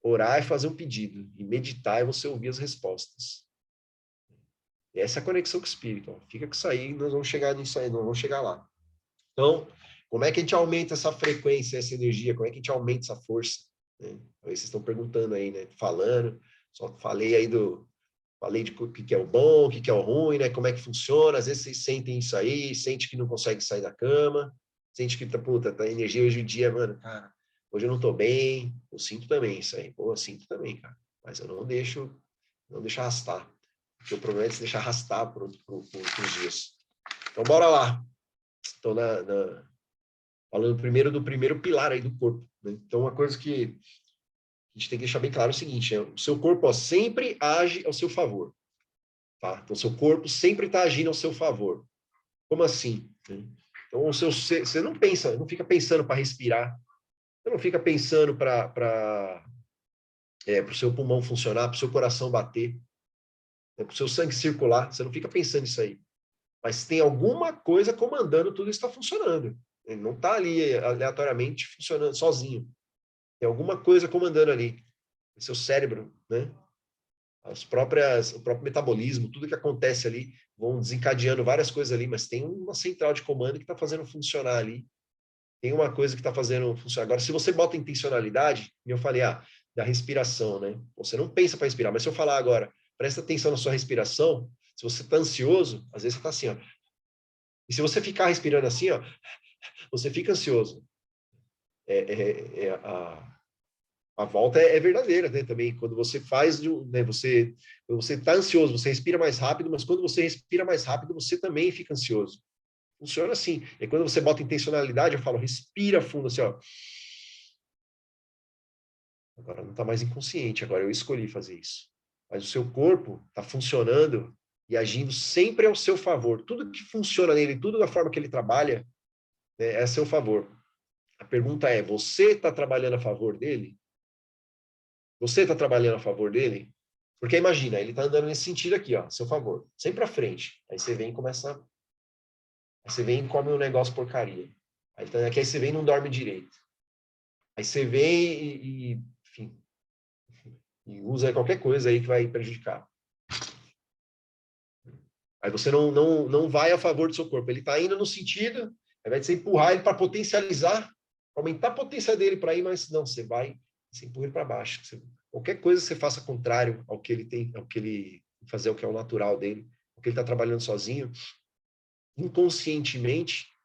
Orar é fazer um pedido, e meditar é você ouvir as respostas. E essa é a conexão com o Espírito. Ó. Fica com isso aí, nós vamos chegar nisso aí, nós vamos chegar lá. Então, como é que a gente aumenta essa frequência, essa energia? Como é que a gente aumenta essa força? Né? Aí vocês estão perguntando aí, né? Falando, só falei aí falei de o que é o bom, o que é o ruim, né? Como é que funciona? Às vezes vocês sentem isso aí, sente que não consegue sair da cama, sente que tá energia hoje em dia, mano, cara, hoje eu não tô bem, eu sinto também isso aí, pô, eu sinto também, cara, mas eu não deixo arrastar, porque o problema é se deixar arrastar por outros dias. Então, bora lá. Então, falando primeiro do primeiro pilar aí do corpo. Né? Então, uma coisa que a gente tem que deixar bem claro é o seguinte, o seu corpo ó, sempre age ao seu favor. Tá? Então, seu corpo sempre está agindo ao seu favor. Como assim? Né? Então, você não pensa, não fica pensando para respirar, você não fica pensando para o seu pulmão funcionar, para o seu coração bater, para o seu sangue circular, você não fica pensando nisso aí. Mas tem alguma coisa comandando tudo isso está funcionando. Ele não está ali aleatoriamente funcionando sozinho. Tem alguma coisa comandando ali. Seu cérebro, né? O próprio metabolismo, tudo que acontece ali, vão desencadeando várias coisas ali, mas tem uma central de comando que está fazendo funcionar ali. Tem uma coisa que está fazendo funcionar. Agora, se você bota intencionalidade, e eu falei, da respiração, né? Você não pensa para respirar, mas se eu falar agora, presta atenção na sua respiração, se você está ansioso, às vezes você está assim, ó. E se você ficar respirando assim, ó, você fica ansioso. A volta é verdadeira, né? Também quando você faz, né? Quando você está ansioso, você respira mais rápido, mas quando você respira mais rápido, você também fica ansioso. Funciona assim. E quando você bota intencionalidade, eu falo, respira fundo, assim, ó. Agora não está mais inconsciente, agora eu escolhi fazer isso. Mas o seu corpo está funcionando e agindo sempre ao seu favor. Tudo que funciona nele, tudo da forma que ele trabalha, né, é a seu favor. A pergunta é, você está trabalhando a favor dele? Você está trabalhando a favor dele? Porque imagina, ele está andando nesse sentido aqui, ó, a seu favor, sempre para frente. Aí você vem e começa. Aí você vem e come um negócio porcaria. Aí você vem e não dorme direito. Aí você vem enfim, e usa qualquer coisa aí que vai prejudicar. Aí você não vai a favor do seu corpo. Ele está indo no sentido, ao invés de você empurrar ele para potencializar, aumentar a potência dele para ir, mas não, você empurra ele para baixo. Qualquer coisa que você faça contrário ao que ele tem, ao que ele fazer, o que é o natural dele, o que ele está trabalhando sozinho, inconscientemente,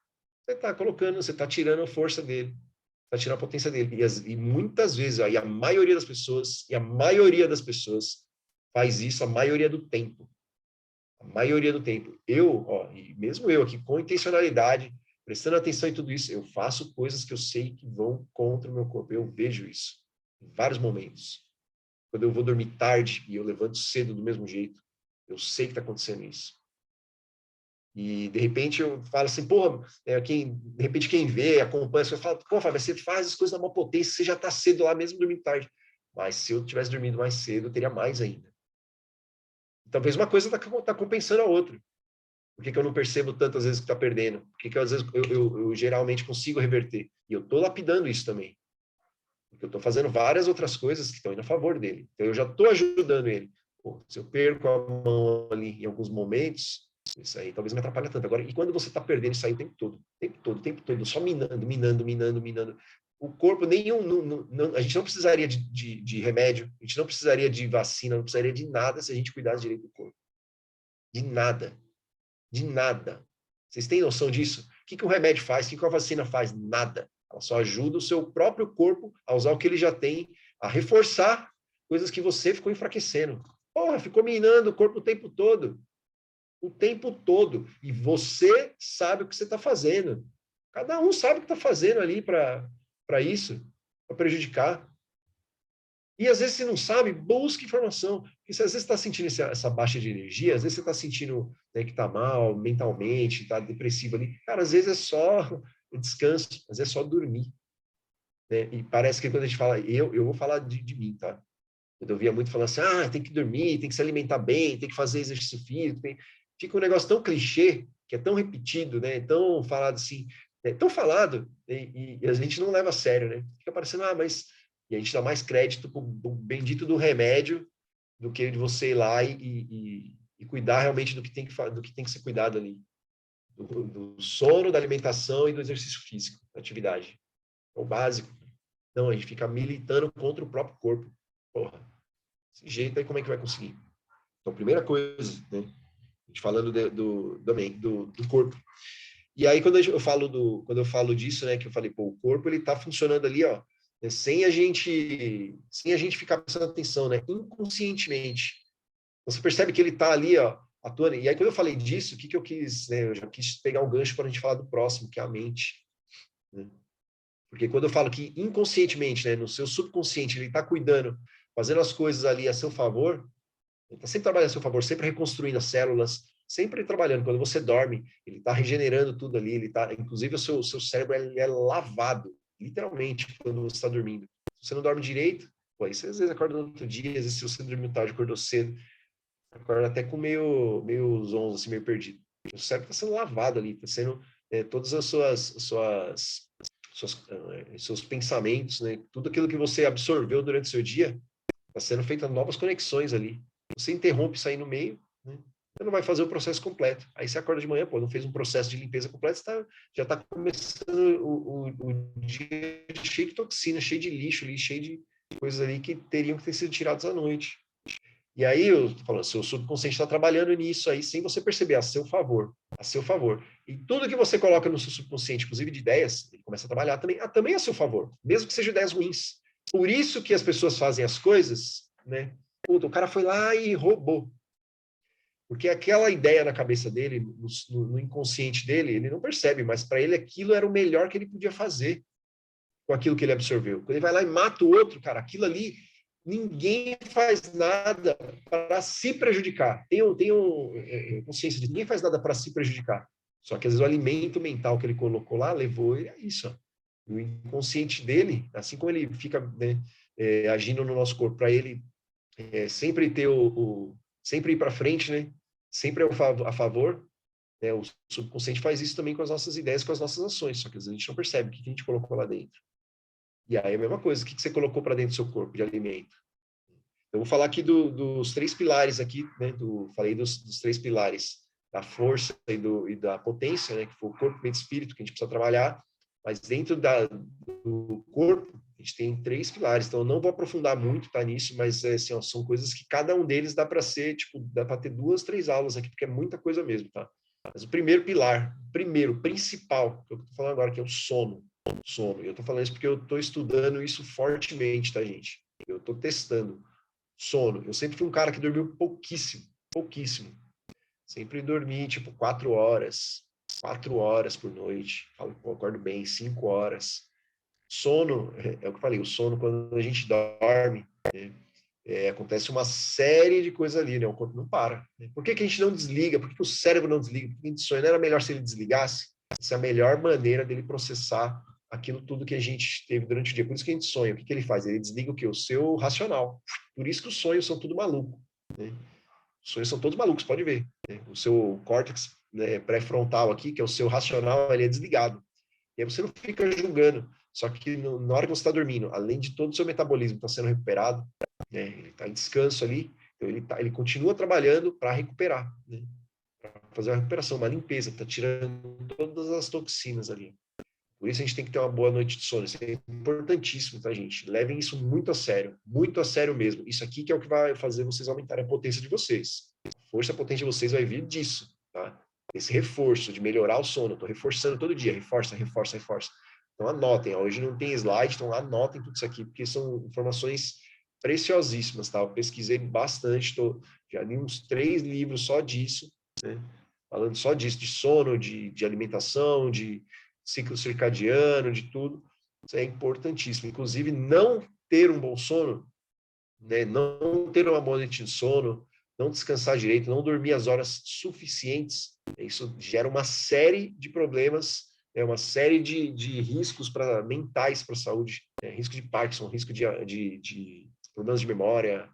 você está tirando a força dele, está tirando a potência dele. E muitas vezes, a maioria das pessoas faz isso a maioria do tempo. A maioria do tempo. E mesmo eu aqui, com intencionalidade, prestando atenção em tudo isso, eu faço coisas que eu sei que vão contra o meu corpo. Eu vejo isso em vários momentos. Quando eu vou dormir tarde e eu levanto cedo do mesmo jeito, eu sei que está acontecendo isso. E, de repente, eu falo assim, porra, de repente quem vê, acompanha, você fala, pô, Fábio, você faz as coisas na maior potência, você já está cedo lá, mesmo dormindo tarde. Mas se eu tivesse dormido mais cedo, eu teria mais ainda. Talvez uma coisa tá compensando a outra. Por que eu não percebo tantas vezes que está perdendo? Por que às vezes eu geralmente consigo reverter? E eu estou lapidando isso também. Porque eu estou fazendo várias outras coisas que estão indo a favor dele. Então eu já estou ajudando ele. Pô, se eu perco a mão ali em alguns momentos, isso aí talvez me atrapalhe tanto. Agora, e quando você está perdendo isso aí o tempo todo, só minando. O corpo nenhum, a gente não precisaria de remédio, a gente não precisaria de vacina, não precisaria de nada se a gente cuidasse direito do corpo. De nada. De nada. Vocês têm noção disso? O que o remédio faz? O que a vacina faz? Nada. Ela só ajuda o seu próprio corpo a usar o que ele já tem, a reforçar coisas que você ficou enfraquecendo. Porra, ficou minando o corpo o tempo todo. O tempo todo. E você sabe o que você está fazendo. Cada um sabe o que está fazendo ali para isso, para prejudicar. E às vezes você não sabe, busque informação. Porque se às vezes você está sentindo essa baixa de energia, às vezes você está sentindo, né, que está mal mentalmente, está depressivo ali. Cara, às vezes é só descanso, às vezes é só dormir. Né? E parece que quando a gente fala, eu vou falar de mim, tá? Eu via muito falando assim, tem que dormir, tem que se alimentar bem, tem que fazer exercício físico. Fica um negócio tão clichê, que é tão repetido, né? Tão falado assim, tão falado, e a gente não leva a sério, né? Fica parecendo, mas... E a gente dá mais crédito para o bendito do remédio do que de você ir lá e cuidar realmente do que tem que ser cuidado ali. Do sono, da alimentação e do exercício físico, da atividade. É o básico. Não, a gente fica militando contra o próprio corpo. Porra, desse jeito aí como é que vai conseguir? Então, primeira coisa, né? A gente falando do corpo. E aí, quando eu falo disso, né, que eu falei, o corpo, ele tá funcionando ali, ó, né, sem a gente ficar prestando atenção, né, inconscientemente. Você percebe que ele tá ali, ó, atuando. E aí, quando eu falei disso, o que eu quis, né, eu já quis pegar um gancho para a gente falar do próximo, que é a mente. Né? Porque quando eu falo que inconscientemente, né, no seu subconsciente, ele tá cuidando, fazendo as coisas ali a seu favor, ele está sempre trabalhando a seu favor, sempre reconstruindo as células, sempre trabalhando. Quando você dorme, ele está regenerando tudo ali, inclusive o seu cérebro é lavado, literalmente, quando você está dormindo. Se você não dorme direito, aí você às vezes acorda no outro dia, às vezes se você dormiu tarde, acordou cedo, acorda até com meio zonzo, assim, meio perdido. O cérebro está sendo lavado ali, está sendo todas as seus pensamentos, né? Tudo aquilo que você absorveu durante o seu dia, está sendo feitas novas conexões ali. Você interrompe isso aí no meio, né? Você não vai fazer o processo completo. Aí você acorda de manhã, não fez um processo de limpeza completo, já está começando o dia cheio de toxina, cheio de lixo ali, cheio de coisas ali que teriam que ter sido tiradas à noite. E aí, eu tô falando, seu subconsciente está trabalhando nisso aí, sem você perceber, a seu favor. A seu favor. E tudo que você coloca no seu subconsciente, inclusive de ideias, ele começa a trabalhar também a seu favor, mesmo que sejam ideias ruins. Por isso que as pessoas fazem as coisas, né? O cara foi lá e roubou. Porque aquela ideia na cabeça dele, no inconsciente dele, ele não percebe, mas para ele aquilo era o melhor que ele podia fazer com aquilo que ele absorveu. Quando ele vai lá e mata o outro, cara, aquilo ali, ninguém faz nada para se prejudicar. Tenho consciência de que ninguém faz nada para se prejudicar. Só que às vezes o alimento mental que ele colocou lá levou ele a isso. Ó. O inconsciente dele, assim como ele fica, né, agindo no nosso corpo, para ele sempre ter sempre ir para frente, né? Sempre a favor, né? O subconsciente faz isso também com as nossas ideias, com as nossas ações, só que às vezes a gente não percebe o que a gente colocou lá dentro. E aí é a mesma coisa, o que você colocou para dentro do seu corpo de alimento? Eu vou falar aqui dos 3 pilares aqui, né? Falei dos 3 pilares, da força e da potência, né? Que foi o corpo, mente e espírito, que a gente precisa trabalhar, mas dentro do corpo, a gente tem 3 pilares, então eu não vou aprofundar muito, tá, nisso, mas assim, ó, são coisas que cada um deles dá para ser, tipo, dá para ter 2, 3 aulas aqui, porque é muita coisa mesmo, tá? Mas o primeiro pilar, principal, que eu tô falando agora, que é o sono. Sono. Eu tô falando isso porque eu tô estudando isso fortemente, tá, gente? Eu tô testando. Sono. Eu sempre fui um cara que dormiu pouquíssimo, pouquíssimo. Sempre dormi, tipo, 4 horas por noite. Falo, pô, acordo bem, 5 horas. Sono, é o que eu falei, o sono, quando a gente dorme, né, acontece uma série de coisas ali, né? O corpo não para. Né? Por que a gente não desliga? Por que o cérebro não desliga? Por que a gente sonha? Não era melhor se ele desligasse? Essa é a melhor maneira dele processar aquilo tudo que a gente teve durante o dia. Por isso que a gente sonha. O que ele faz? Ele desliga o quê? O seu racional. Por isso que os sonhos são tudo maluco. Né? Os sonhos são todos malucos, pode ver. Né? O seu córtex, né, pré-frontal aqui, que é o seu racional, ele é desligado. E aí você não fica julgando. Só que na hora que você está dormindo, além de todo o seu metabolismo estar sendo recuperado, né, ele está em descanso ali, então ele continua trabalhando para recuperar, né, para fazer uma recuperação, uma limpeza, está tirando todas as toxinas ali. Por isso a gente tem que ter uma boa noite de sono. Isso é importantíssimo, tá, gente? Levem isso muito a sério mesmo. Isso aqui que é o que vai fazer vocês aumentarem a potência de vocês. A força potente de vocês vai vir disso, tá? Esse reforço de melhorar o sono. Estou reforçando todo dia. Reforça, reforça, reforça. Então anotem. Hoje não tem slide, então anotem tudo isso aqui, porque são informações preciosíssimas, tá? Eu pesquisei bastante, já li uns 3 livros só disso, né? Falando só disso, de sono, de alimentação, de ciclo circadiano, de tudo. Isso é importantíssimo. Inclusive, não ter um bom sono, né? Não ter uma boa noite de sono, não descansar direito, não dormir as horas suficientes, isso gera uma série de problemas, uma série de riscos mentais para a saúde, risco de Parkinson, risco de problemas de memória,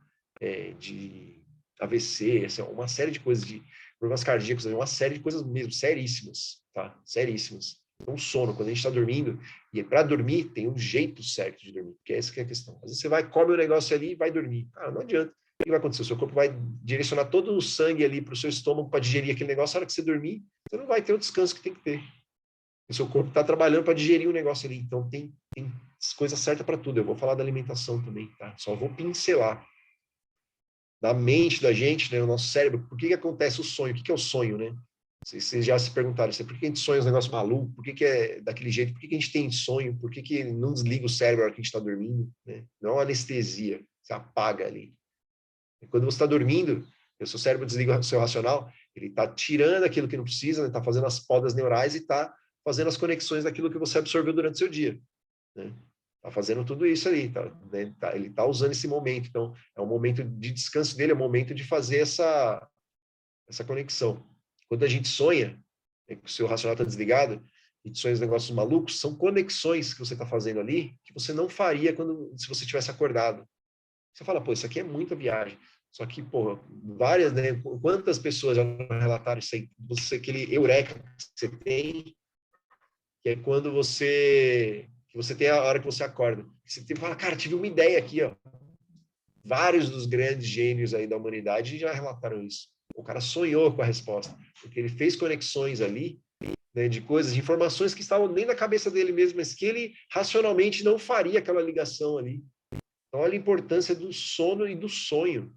de AVC, assim, uma série de coisas, de problemas cardíacos, uma série de coisas mesmo, seríssimas, tá? Seríssimas. Então, sono, quando a gente está dormindo, e para dormir tem um jeito certo de dormir, porque essa que é a questão. Às vezes você vai, come o negócio ali e vai dormir. Ah, não adianta. O que vai acontecer? O seu corpo vai direcionar todo o sangue ali para o seu estômago para digerir aquele negócio. Na hora que você dormir, você não vai ter o descanso que tem que ter. O seu corpo está trabalhando para digerir o negócio ali. Então, tem coisa certa para tudo. Eu vou falar da alimentação também, tá? Só vou pincelar. Na mente da gente, né, o nosso cérebro, por que acontece o sonho? O que é o sonho, né? Vocês já se perguntaram, por que a gente sonha uns negócios malucos? Por que é daquele jeito? Por que a gente tem sonho? Por que não desliga o cérebro na hora que a gente está dormindo? Né? Não é uma anestesia, você apaga ali. E quando você está dormindo, o seu cérebro desliga o seu racional, ele está tirando aquilo que não precisa, está fazendo as podas neurais e está fazendo as conexões daquilo que você absorveu durante o seu dia. Né? Está fazendo tudo isso ali, né? Ele está usando esse momento. Então, é um momento de descanso dele, é um momento de fazer essa conexão. Quando a gente sonha, que o seu racional está desligado, e sonha os negócios malucos, são conexões que você está fazendo ali que você não faria se você tivesse acordado. Você fala, pô, isso aqui é muita viagem. Só que, pô, várias, né? Quantas pessoas já relataram isso aí? Aquele eureka que você tem, que é quando que você tem a hora que você acorda. Você fala, cara, tive uma ideia aqui, ó. Vários dos grandes gênios aí da humanidade já relataram isso. O cara sonhou com a resposta, porque ele fez conexões ali, né, de coisas, de informações que estavam nem na cabeça dele mesmo, mas que ele racionalmente não faria aquela ligação ali. Então, olha a importância do sono e do sonho.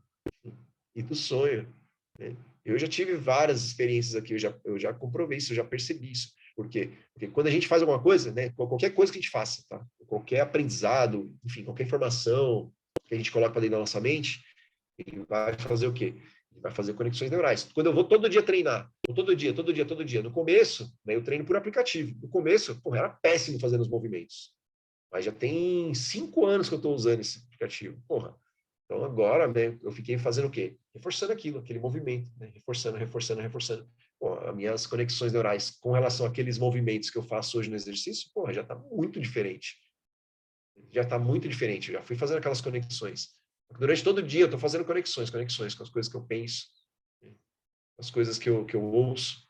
E do sonho. Né? Eu já tive várias experiências aqui, eu já comprovei isso, eu já percebi isso. Por quê? Porque quando a gente faz alguma coisa, né, qualquer coisa que a gente faça, tá? Qualquer aprendizado, enfim, qualquer informação que a gente coloca para dentro da nossa mente, ele vai fazer o quê? Ele vai fazer conexões neurais. Quando eu vou todo dia treinar, todo dia, no começo, né, eu treino por aplicativo. No começo, porra, era péssimo fazendo os movimentos. Mas já tem 5 anos que eu estou usando esse aplicativo. Porra. Então agora, né, eu fiquei fazendo o quê? Reforçando aquele movimento, né? Reforçando. Pô, as minhas conexões neurais com relação àqueles movimentos que eu faço hoje no exercício, porra, já está muito diferente. Já está muito diferente. Eu já fui fazendo aquelas conexões. Durante todo o dia eu estou fazendo conexões com as coisas que eu penso, as coisas que eu ouço,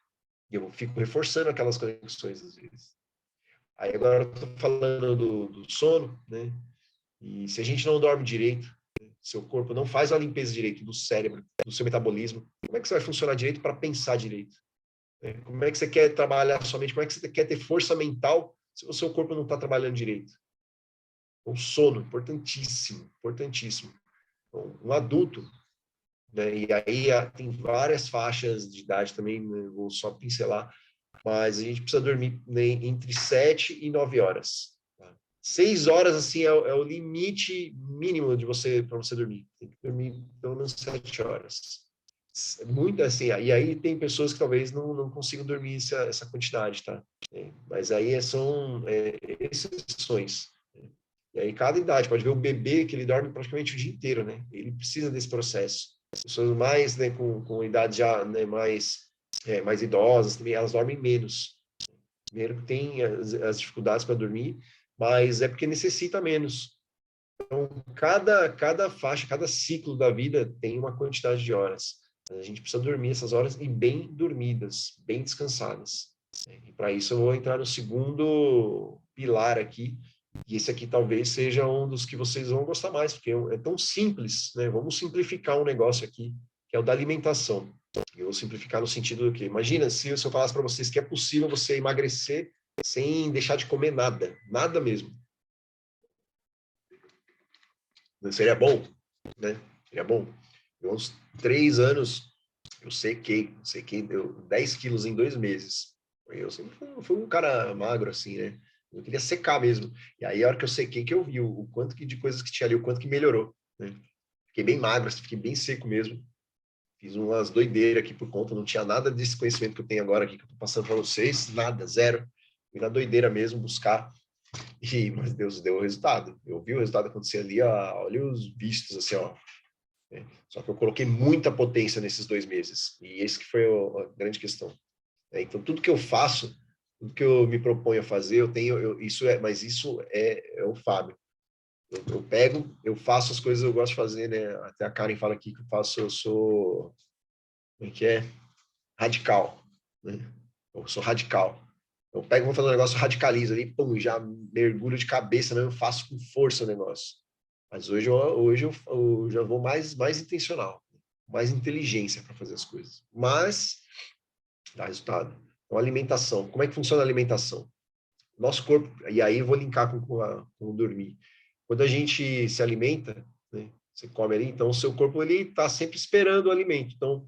e eu fico reforçando aquelas conexões às vezes. Aí agora eu estou falando do sono, né? E se a gente não dorme direito, seu corpo não faz a limpeza direito do cérebro, do seu metabolismo, como é que você vai funcionar direito para pensar direito? Como é que você quer trabalhar somente? Como é que você quer ter força mental se o seu corpo não está trabalhando direito? O sono, importantíssimo, importantíssimo. Um adulto, né, e aí tem várias faixas de idade também, né, vou só pincelar, mas a gente precisa dormir, né, entre 7 e 9 horas. Tá? 6 horas, assim, é o limite mínimo para você dormir. Tem que dormir pelo menos 7 horas. Muito assim, e aí tem pessoas que talvez não consigam dormir essa quantidade, tá? Mas aí são exceções. E aí, cada idade, pode ver o bebê que ele dorme praticamente o dia inteiro, né? Ele precisa desse processo. Pessoas mais, né, com idade já, né, mais idosas, também, elas dormem menos. Primeiro, tem as dificuldades para dormir, mas é porque necessita menos. Então, cada faixa, cada ciclo da vida tem uma quantidade de horas. A gente precisa dormir essas horas e bem dormidas, bem descansadas. E para isso eu vou entrar no segundo pilar aqui, e esse aqui talvez seja um dos que vocês vão gostar mais, porque é tão simples, né? Vamos simplificar um negócio aqui, que é o da alimentação. Eu vou simplificar no sentido do que, imagina se eu falasse para vocês que é possível você emagrecer sem deixar de comer nada, nada mesmo. Não seria bom, né? Seria bom. Eu, uns 3 anos, eu sequei, deu 10 quilos em 2 meses. Eu sempre fui um cara magro, assim, né? Eu queria secar mesmo. E aí, a hora que eu sequei, que eu vi o quanto que de coisas que tinha ali, o quanto que melhorou, né? Fiquei bem magro, assim, fiquei bem seco mesmo. Fiz umas doideiras aqui por conta, não tinha nada desse conhecimento que eu tenho agora aqui, que eu tô passando para vocês, nada, zero. Fui na doideira mesmo, buscar. E, mas Deus deu o resultado. Eu vi o resultado acontecer ali, ó, olha os vistos, assim, ó. Só que eu coloquei muita potência nesses 2 meses. E esse que foi a grande questão. Então, tudo que eu faço, tudo que eu me proponho a fazer, mas isso é o Fábio. Eu pego, eu faço as coisas que eu gosto de fazer, né? Até a Karen fala aqui que eu sou, como é que é? Radical, né? Eu sou radical. Eu pego, vou fazer um negócio, radicalizo ali, pum, já mergulho de cabeça, né? Eu faço com força o negócio. Mas hoje eu já vou mais intencional, mais inteligência para fazer as coisas. Mas dá resultado. Então, alimentação. Como é que funciona a alimentação? Nosso corpo, e aí eu vou linkar com o dormir. Quando a gente se alimenta, né, você come ali, então o seu corpo ele está sempre esperando o alimento. Então,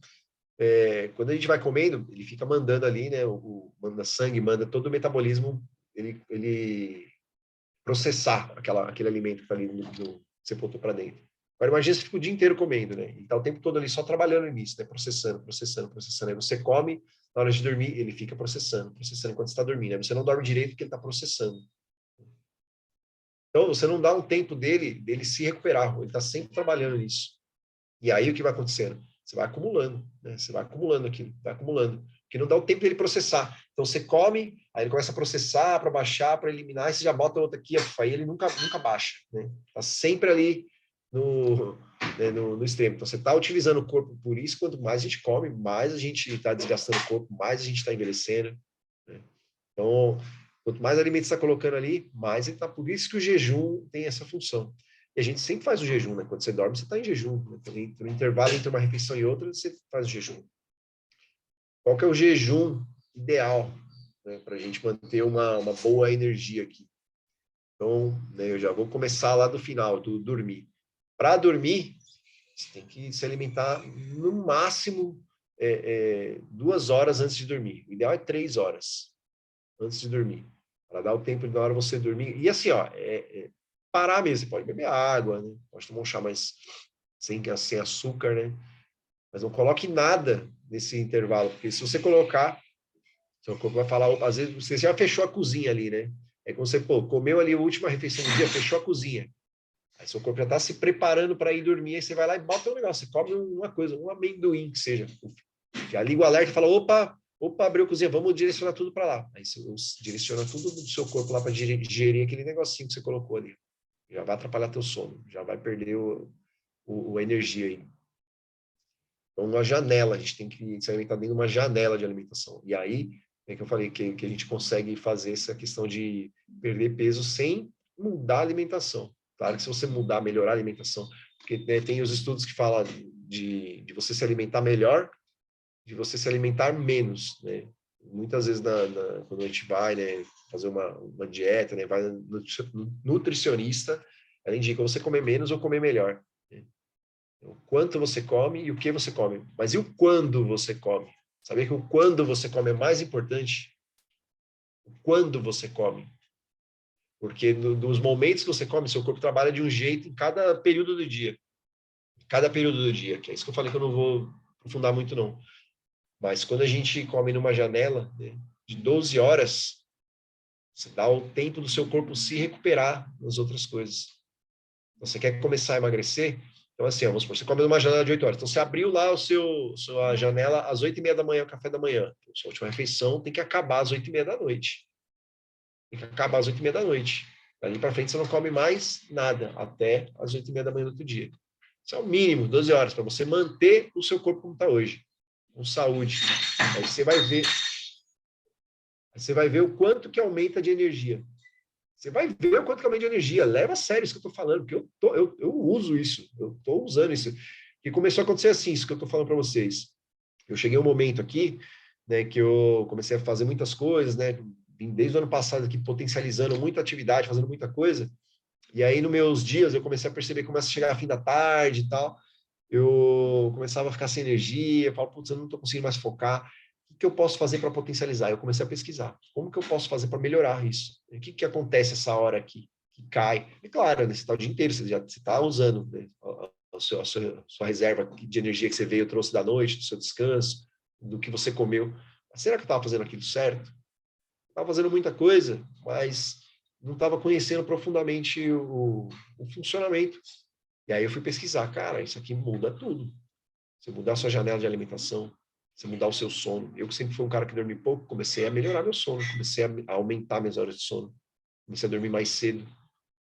quando a gente vai comendo, ele fica mandando ali, né, manda sangue, manda todo o metabolismo, ele processar aquele alimento que está ali você botou para dentro. Agora, imagina você fica o dia inteiro comendo, né? E tá o tempo todo ali só trabalhando nisso, né? Processando, processando, processando. Aí você come, na hora de dormir, ele fica processando, processando enquanto você está dormindo. Aí você não dorme direito porque ele está processando. Então, você não dá um tempo dele se recuperar. Ele está sempre trabalhando nisso. E aí, o que vai acontecendo? Você vai acumulando, né? Você vai acumulando aquilo, vai acumulando. Porque não dá o tempo dele processar. Então, você come, aí ele começa a processar para baixar, para eliminar, e você já bota outra aqui, aí ele nunca baixa, né? Está sempre ali no extremo. Então, você está utilizando o corpo por isso, quanto mais a gente come, mais a gente está desgastando o corpo, mais a gente está envelhecendo, né? Então, quanto mais alimento você está colocando ali, mais ele está. Por isso que o jejum tem essa função. E a gente sempre faz o jejum, né? Quando você dorme, você está em jejum. Né? No intervalo entre uma refeição e outra, você faz o jejum. Qual que é o jejum ideal, né, para a gente manter uma boa energia aqui? Então, né, eu já vou começar lá do final, do dormir. Para dormir, você tem que se alimentar no máximo 2 horas antes de dormir. O ideal é 3 horas antes de dormir, para dar o tempo de na hora você dormir. E assim, ó, parar mesmo. Você pode beber água, né? Pode tomar um chá, mas sem açúcar, né? Mas não coloque nada nesse intervalo, porque se você colocar, seu corpo vai falar, às vezes você já fechou a cozinha ali, né? É como você, comeu ali a última refeição do dia, fechou a cozinha. Aí seu corpo já está se preparando para ir dormir, aí você vai lá e bota um negócio, você come uma coisa, um amendoim que seja. A liga o alerta e fala, opa, abriu a cozinha, vamos direcionar tudo para lá. Aí você direciona tudo do seu corpo lá para digerir aquele negocinho que você colocou ali. Já vai atrapalhar teu sono, já vai perder a energia aí. Então, uma janela, a gente tem que se alimentar dentro de uma janela de alimentação. E aí, é que eu falei que a gente consegue fazer essa questão de perder peso sem mudar a alimentação. Claro que se você mudar, melhorar a alimentação, porque né, tem os estudos que falam de você se alimentar melhor, de você se alimentar menos, né? Muitas vezes quando a gente vai, né, fazer uma dieta, né, vai no nutricionista, ela indica você comer menos ou comer melhor. Né? O quanto você come e o que você come. Mas e o quando você come? Sabia que o quando você come é mais importante? O quando você come. Porque nos momentos que você come, seu corpo trabalha de um jeito em cada período do dia. Cada período do dia, que é isso que eu falei que eu não vou aprofundar muito, não. Mas quando a gente come numa janela, né, de 12 horas, você dá o tempo do seu corpo se recuperar nas outras coisas. Então, você quer começar a emagrecer? Então, assim, vamos supor, você come numa janela de 8 horas. Então, você abriu lá sua janela às 8h30 da manhã, o café da manhã. Então, sua última refeição tem que acabar às 8h30 da noite. Tem que acabar às 8h30 da noite. Dali para frente, você não come mais nada, até às 8h30 da manhã do outro dia. Isso é o mínimo, 12 horas, para você manter o seu corpo como está hoje, com saúde. Aí você vai ver o quanto que aumenta de energia. Você vai ver o quanto que aumenta de energia. Leva a sério isso que eu estou falando, porque eu uso isso, eu estou usando isso. E começou a acontecer assim, isso que eu estou falando para vocês. Eu cheguei um momento aqui, né, que eu comecei a fazer muitas coisas, né, vim desde o ano passado aqui potencializando muita atividade, fazendo muita coisa, e aí nos meus dias eu comecei a perceber que começa a chegar a fim da tarde e tal, eu começava a ficar sem energia, eu falo, putz, eu não estou conseguindo mais focar, o que eu posso fazer para potencializar? Eu comecei a pesquisar, como que eu posso fazer para melhorar isso? O que acontece essa hora aqui, que cai? E claro, né, você está o dia inteiro, você está usando, né, a sua reserva de energia que você veio, trouxe da noite, do seu descanso, do que você comeu. Mas será que eu estava fazendo aquilo certo? Estava fazendo muita coisa, mas não estava conhecendo profundamente o funcionamento. E aí eu fui pesquisar, cara, isso aqui muda tudo. Você mudar a sua janela de alimentação, você mudar o seu sono. Eu que sempre fui um cara que dormi pouco, comecei a melhorar meu sono, comecei a aumentar minhas horas de sono, comecei a dormir mais cedo,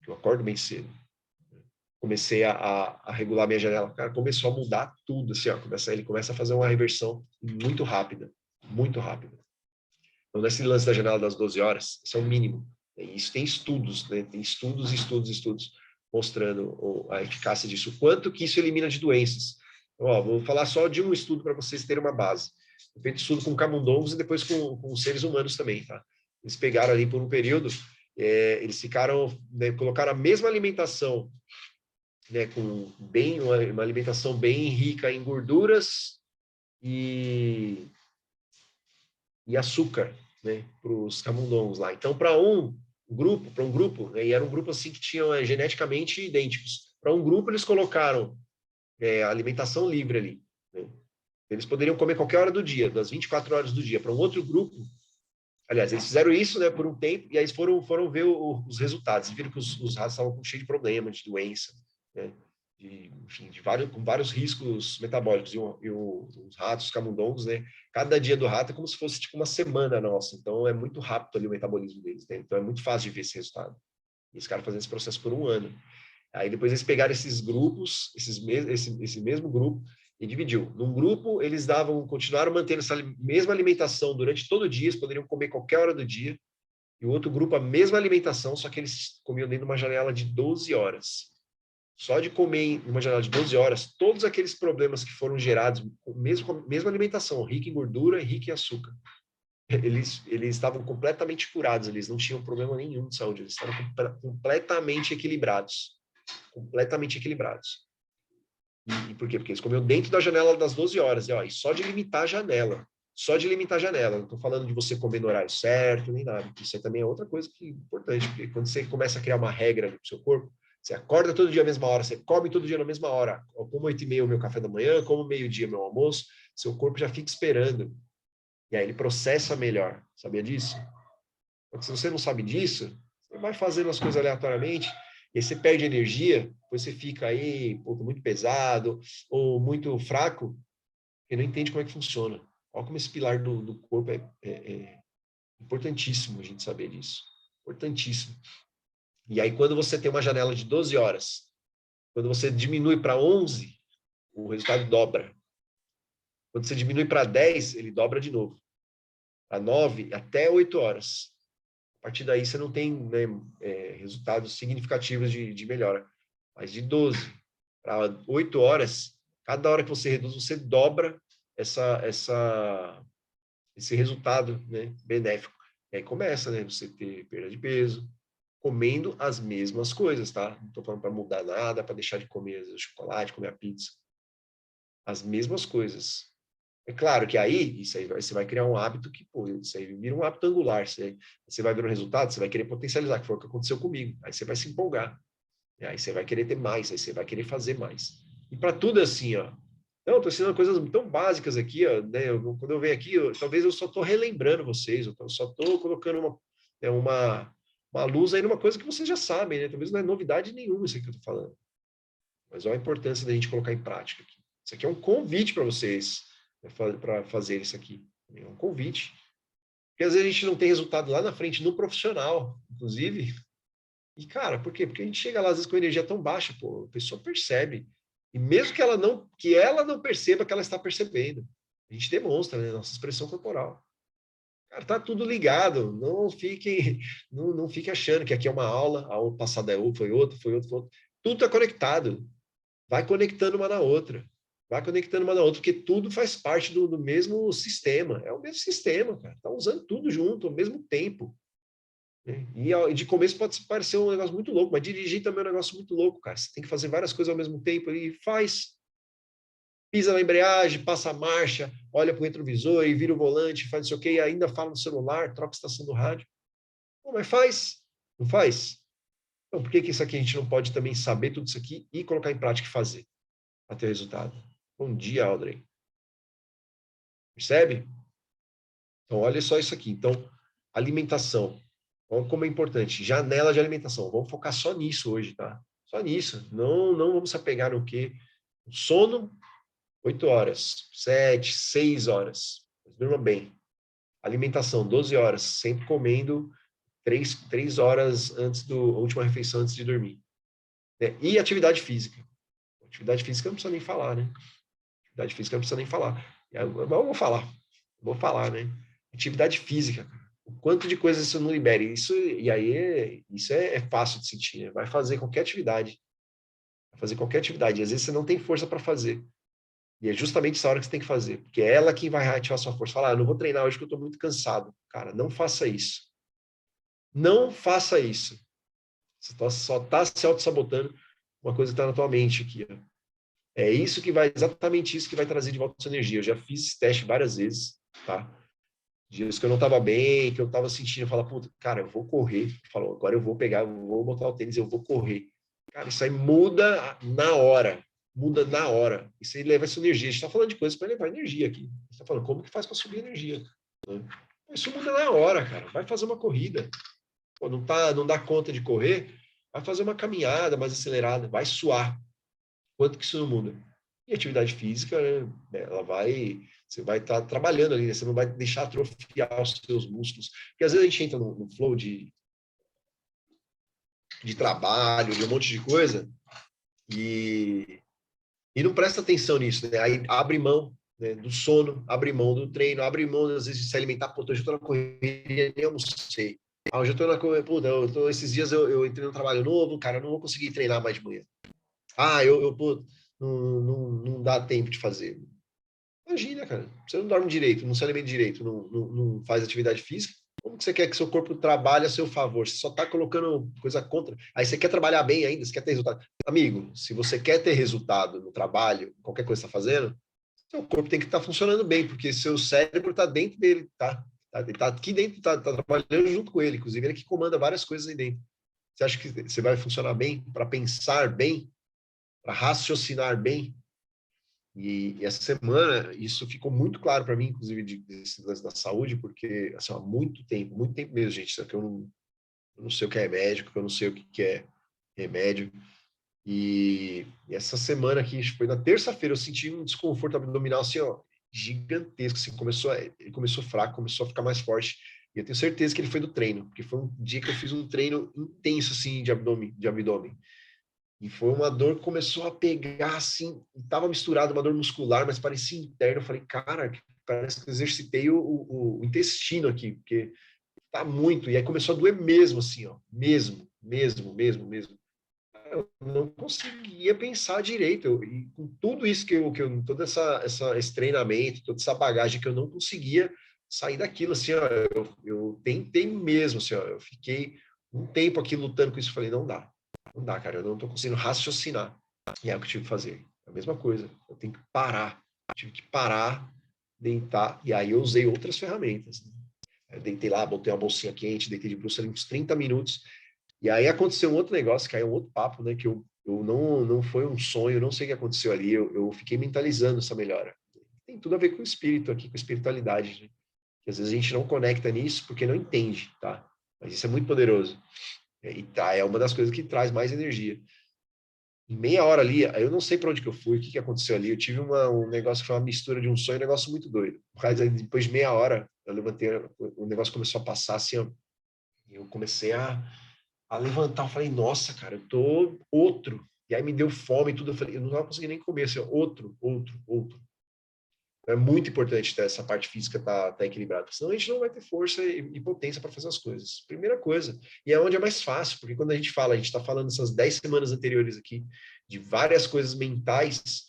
eu acordo bem cedo. Comecei a regular minha janela. Cara, começou a mudar tudo, assim, ó, ele começa a fazer uma reversão muito rápida, muito rápida. Então, nesse lance da janela das 12 horas, isso é o mínimo. Isso tem estudos, né? Tem estudos mostrando a eficácia disso. O quanto que isso elimina de doenças. Então, ó, vou falar só de um estudo para vocês terem uma base. Eu fiz estudo com camundongos e depois com seres humanos também, tá? Eles pegaram ali por um período, eles ficaram, né, colocaram a mesma alimentação, né, com uma alimentação bem rica em gorduras e açúcar, né, para os camundongos lá. Então, para um grupo, né, e era um grupo assim que tinham geneticamente idênticos. Para um grupo, eles colocaram alimentação livre ali. Né? Eles poderiam comer qualquer hora do dia, das 24 horas do dia. Para um outro grupo, aliás, eles fizeram isso, né, por um tempo, e aí eles foram ver os resultados. Viram que os ratos estavam cheios de problema, de doença, né? Enfim, com vários riscos metabólicos. E os ratos, os camundongos, né? Cada dia do rato é como se fosse tipo uma semana nossa. Então, é muito rápido ali o metabolismo deles, né? Então, é muito fácil de ver esse resultado. E os caras fazendo esse processo por um ano. Aí, depois, eles pegaram esses grupos, esse mesmo grupo, e dividiu. Num grupo, eles continuaram mantendo essa mesma alimentação durante todo o dia, eles poderiam comer qualquer hora do dia. E o outro grupo, a mesma alimentação, só que eles comiam dentro de uma janela de 12 horas. Só de comer em uma janela de 12 horas, todos aqueles problemas que foram gerados, com a mesma alimentação, rica em gordura e rica em açúcar, eles estavam completamente curados, eles não tinham problema nenhum de saúde, eles estavam completamente equilibrados. Completamente equilibrados. E por quê? Porque eles comiam dentro da janela das 12 horas. E só de limitar a janela. Só de limitar a janela. Não estou falando de você comer no horário certo, nem nada. Isso aí também é outra coisa que é importante, porque quando você começa a criar uma regra no seu corpo, você acorda todo dia à mesma hora, você come todo dia na mesma hora. Eu como 8h30 o meu café da manhã, como meio-dia meu almoço, seu corpo já fica esperando. E aí ele processa melhor. Sabia disso? Porque se você não sabe disso, você vai fazendo as coisas aleatoriamente, e aí você perde energia, depois você fica aí muito pesado ou muito fraco, e não entende como é que funciona. Olha como esse pilar do corpo é importantíssimo a gente saber disso. Importantíssimo. E aí, quando você tem uma janela de 12 horas, quando você diminui para 11, o resultado dobra. Quando você diminui para 10, ele dobra de novo. Para 9, até 8 horas. A partir daí, você não tem, né, resultados significativos de melhora. Mas de 12 para 8 horas, cada hora que você reduz, você dobra esse resultado, né, benéfico. E aí começa, né, você ter perda de peso, comendo as mesmas coisas, tá? Não estou falando para mudar nada, para deixar de comer o chocolate, comer a pizza. As mesmas coisas. É claro que aí, isso aí você vai criar um hábito que, pô, isso aí vira um hábito angular. Você vai ver o resultado, você vai querer potencializar, que foi o que aconteceu comigo. Aí você vai se empolgar. Aí você vai querer ter mais, aí você vai querer fazer mais. E para tudo assim, ó. Não, estou ensinando coisas tão básicas aqui, ó, né? Quando eu venho aqui, talvez eu só estou relembrando vocês, eu só estou colocando uma luz aí numa coisa que vocês já sabem, né? Talvez não é novidade nenhuma isso aqui que eu estou falando. Mas olha a importância da gente colocar em prática aqui. Isso aqui é um convite para vocês, para fazer isso aqui. É um convite. Porque às vezes a gente não tem resultado lá na frente, no profissional, inclusive. E, cara, por quê? Porque a gente chega lá, às vezes, com energia tão baixa, pô, a pessoa percebe. E mesmo que ela não perceba que ela está percebendo. A gente demonstra, né? Nossa expressão corporal. Cara, tá tudo ligado. Não fique achando que aqui é uma aula, a aula passada foi outra, foi outra, foi outra. Tudo está conectado. Vai conectando uma na outra. Vai conectando uma na outra, porque tudo faz parte do mesmo sistema. É o mesmo sistema, cara. Tá usando tudo junto ao mesmo tempo. Né? E de começo pode parecer um negócio muito louco, mas dirigir também é um negócio muito louco, cara. Você tem que fazer várias coisas ao mesmo tempo e faz. Pisa na embreagem, passa a marcha, olha para o retrovisor e vira o volante, faz não sei o quê, e ainda fala no celular, troca a estação do rádio. Pô, mas faz, não faz? Então, por que isso aqui a gente não pode também saber tudo isso aqui e colocar em prática e fazer para ter resultado? Bom dia, Audrey. Percebe? Então, olha só isso aqui. Então, alimentação. Olha como é importante. Janela de alimentação. Vamos focar só nisso hoje, tá? Só nisso. Não vamos se apegar no quê? O sono, 8 horas, 7, 6 horas. Durma bem. Alimentação, 12 horas, sempre comendo 3 horas antes da última refeição, antes de dormir. Né? E atividade física. Atividade física não precisa nem falar, né? Atividade física não precisa nem falar. Mas eu vou falar, né? Atividade física. O quanto de coisas isso não libera. Isso é fácil de sentir, né? Vai fazer qualquer atividade. Vai fazer qualquer atividade. E às vezes você não tem força para fazer. E é justamente essa hora que você tem que fazer, porque é ela quem vai ativar a sua força. Falar, eu não vou treinar hoje porque eu estou muito cansado. Cara, não faça isso. Não faça isso. Você só está se auto-sabotando uma coisa que está na tua mente aqui. Ó. Exatamente isso que vai trazer de volta a sua energia. Eu já fiz esse teste várias vezes, tá? Dias que eu não estava bem, que eu estava sentindo, eu falava, puta, cara, eu vou correr. Falou, agora eu vou pegar, eu vou botar o tênis, eu vou correr. Cara, isso aí muda na hora. Muda na hora. Isso aí leva essa energia. A gente está falando de coisas para levar energia aqui. A gente está falando como que faz para subir energia. Né? Isso muda na hora, cara. Vai fazer uma corrida. Pô, não dá conta de correr, vai fazer uma caminhada mais acelerada, vai suar. Quanto que isso não muda? E atividade física, né, você vai estar trabalhando ali, né? Você não vai deixar atrofiar os seus músculos. Porque às vezes a gente entra no flow de trabalho, de um monte de coisa, e não presta atenção nisso, né? Aí abre mão, né, do sono, abre mão do treino, abre mão, às vezes, de se alimentar. Pô, hoje eu tô na correria, nem almocei. Hoje eu tô na correria, puta, esses dias eu entrei no trabalho novo, cara, eu não vou conseguir treinar mais de manhã. Pô, não dá tempo de fazer. Imagina, cara, você não dorme direito, não se alimenta direito, não faz atividade física, como que você quer que seu corpo trabalhe a seu favor? Você só está colocando coisa contra. Aí você quer trabalhar bem ainda, você quer ter resultado. Amigo, se você quer ter resultado no trabalho, qualquer coisa que você está fazendo, seu corpo tem que estar funcionando bem, porque seu cérebro está dentro dele, tá? Ele está aqui dentro, está trabalhando junto com ele. Inclusive, ele que comanda várias coisas aí dentro. Você acha que você vai funcionar bem para pensar bem, para raciocinar bem? E essa semana, isso ficou muito claro para mim, inclusive, desse lance da saúde, porque, assim, há muito tempo mesmo, gente, só que eu não sei o que é médico, eu não sei o que é remédio. E essa semana aqui, foi na terça-feira, eu senti um desconforto abdominal, assim, ó, gigantesco, assim, ele começou fraco, começou a ficar mais forte. E eu tenho certeza que ele foi do treino, porque foi um dia que eu fiz um treino intenso, assim, de abdômen. E foi uma dor que começou a pegar, assim, estava misturado uma dor muscular, mas parecia interna. Eu falei, cara, parece que eu exercitei o intestino aqui, porque tá muito. E aí começou a doer mesmo, assim, ó, mesmo. Eu não conseguia pensar direito. E com tudo isso todo esse treinamento, toda essa bagagem que eu não conseguia sair daquilo, assim, ó, eu tentei mesmo, assim, ó, eu fiquei um tempo aqui lutando com isso. Falei, não dá, cara, eu não estou conseguindo raciocinar. E é o que eu tive que fazer. A mesma coisa. Eu tenho que parar. Eu tive que parar, deitar. E aí eu usei outras ferramentas. Né? Eu deitei lá, botei uma bolsinha quente, deitei de bruxa ali uns 30 minutos. E aí aconteceu um outro negócio, que aí é um outro papo, né? Que eu não foi um sonho, não sei o que aconteceu ali. Eu fiquei mentalizando essa melhora. Tem tudo a ver com o espírito aqui, com a espiritualidade. Né? Que às vezes a gente não conecta nisso porque não entende, tá? Mas isso é muito poderoso. E tá, é uma das coisas que traz mais energia. Em meia hora ali, eu não sei para onde que eu fui, o que aconteceu ali. Eu tive um negócio que foi uma mistura de um sonho e um negócio muito doido. Mas aí, depois de meia hora, eu levantei, o negócio começou a passar assim, ó, e eu comecei a levantar. Eu falei, nossa, cara, eu tô outro. E aí me deu fome e tudo, eu falei, eu não estava conseguindo nem comer, assim, outro. É muito importante ter essa parte física tá equilibrada, senão a gente não vai ter força e potência para fazer as coisas. Primeira coisa. E é onde é mais fácil, porque quando a gente está falando essas 10 semanas anteriores aqui, de várias coisas mentais,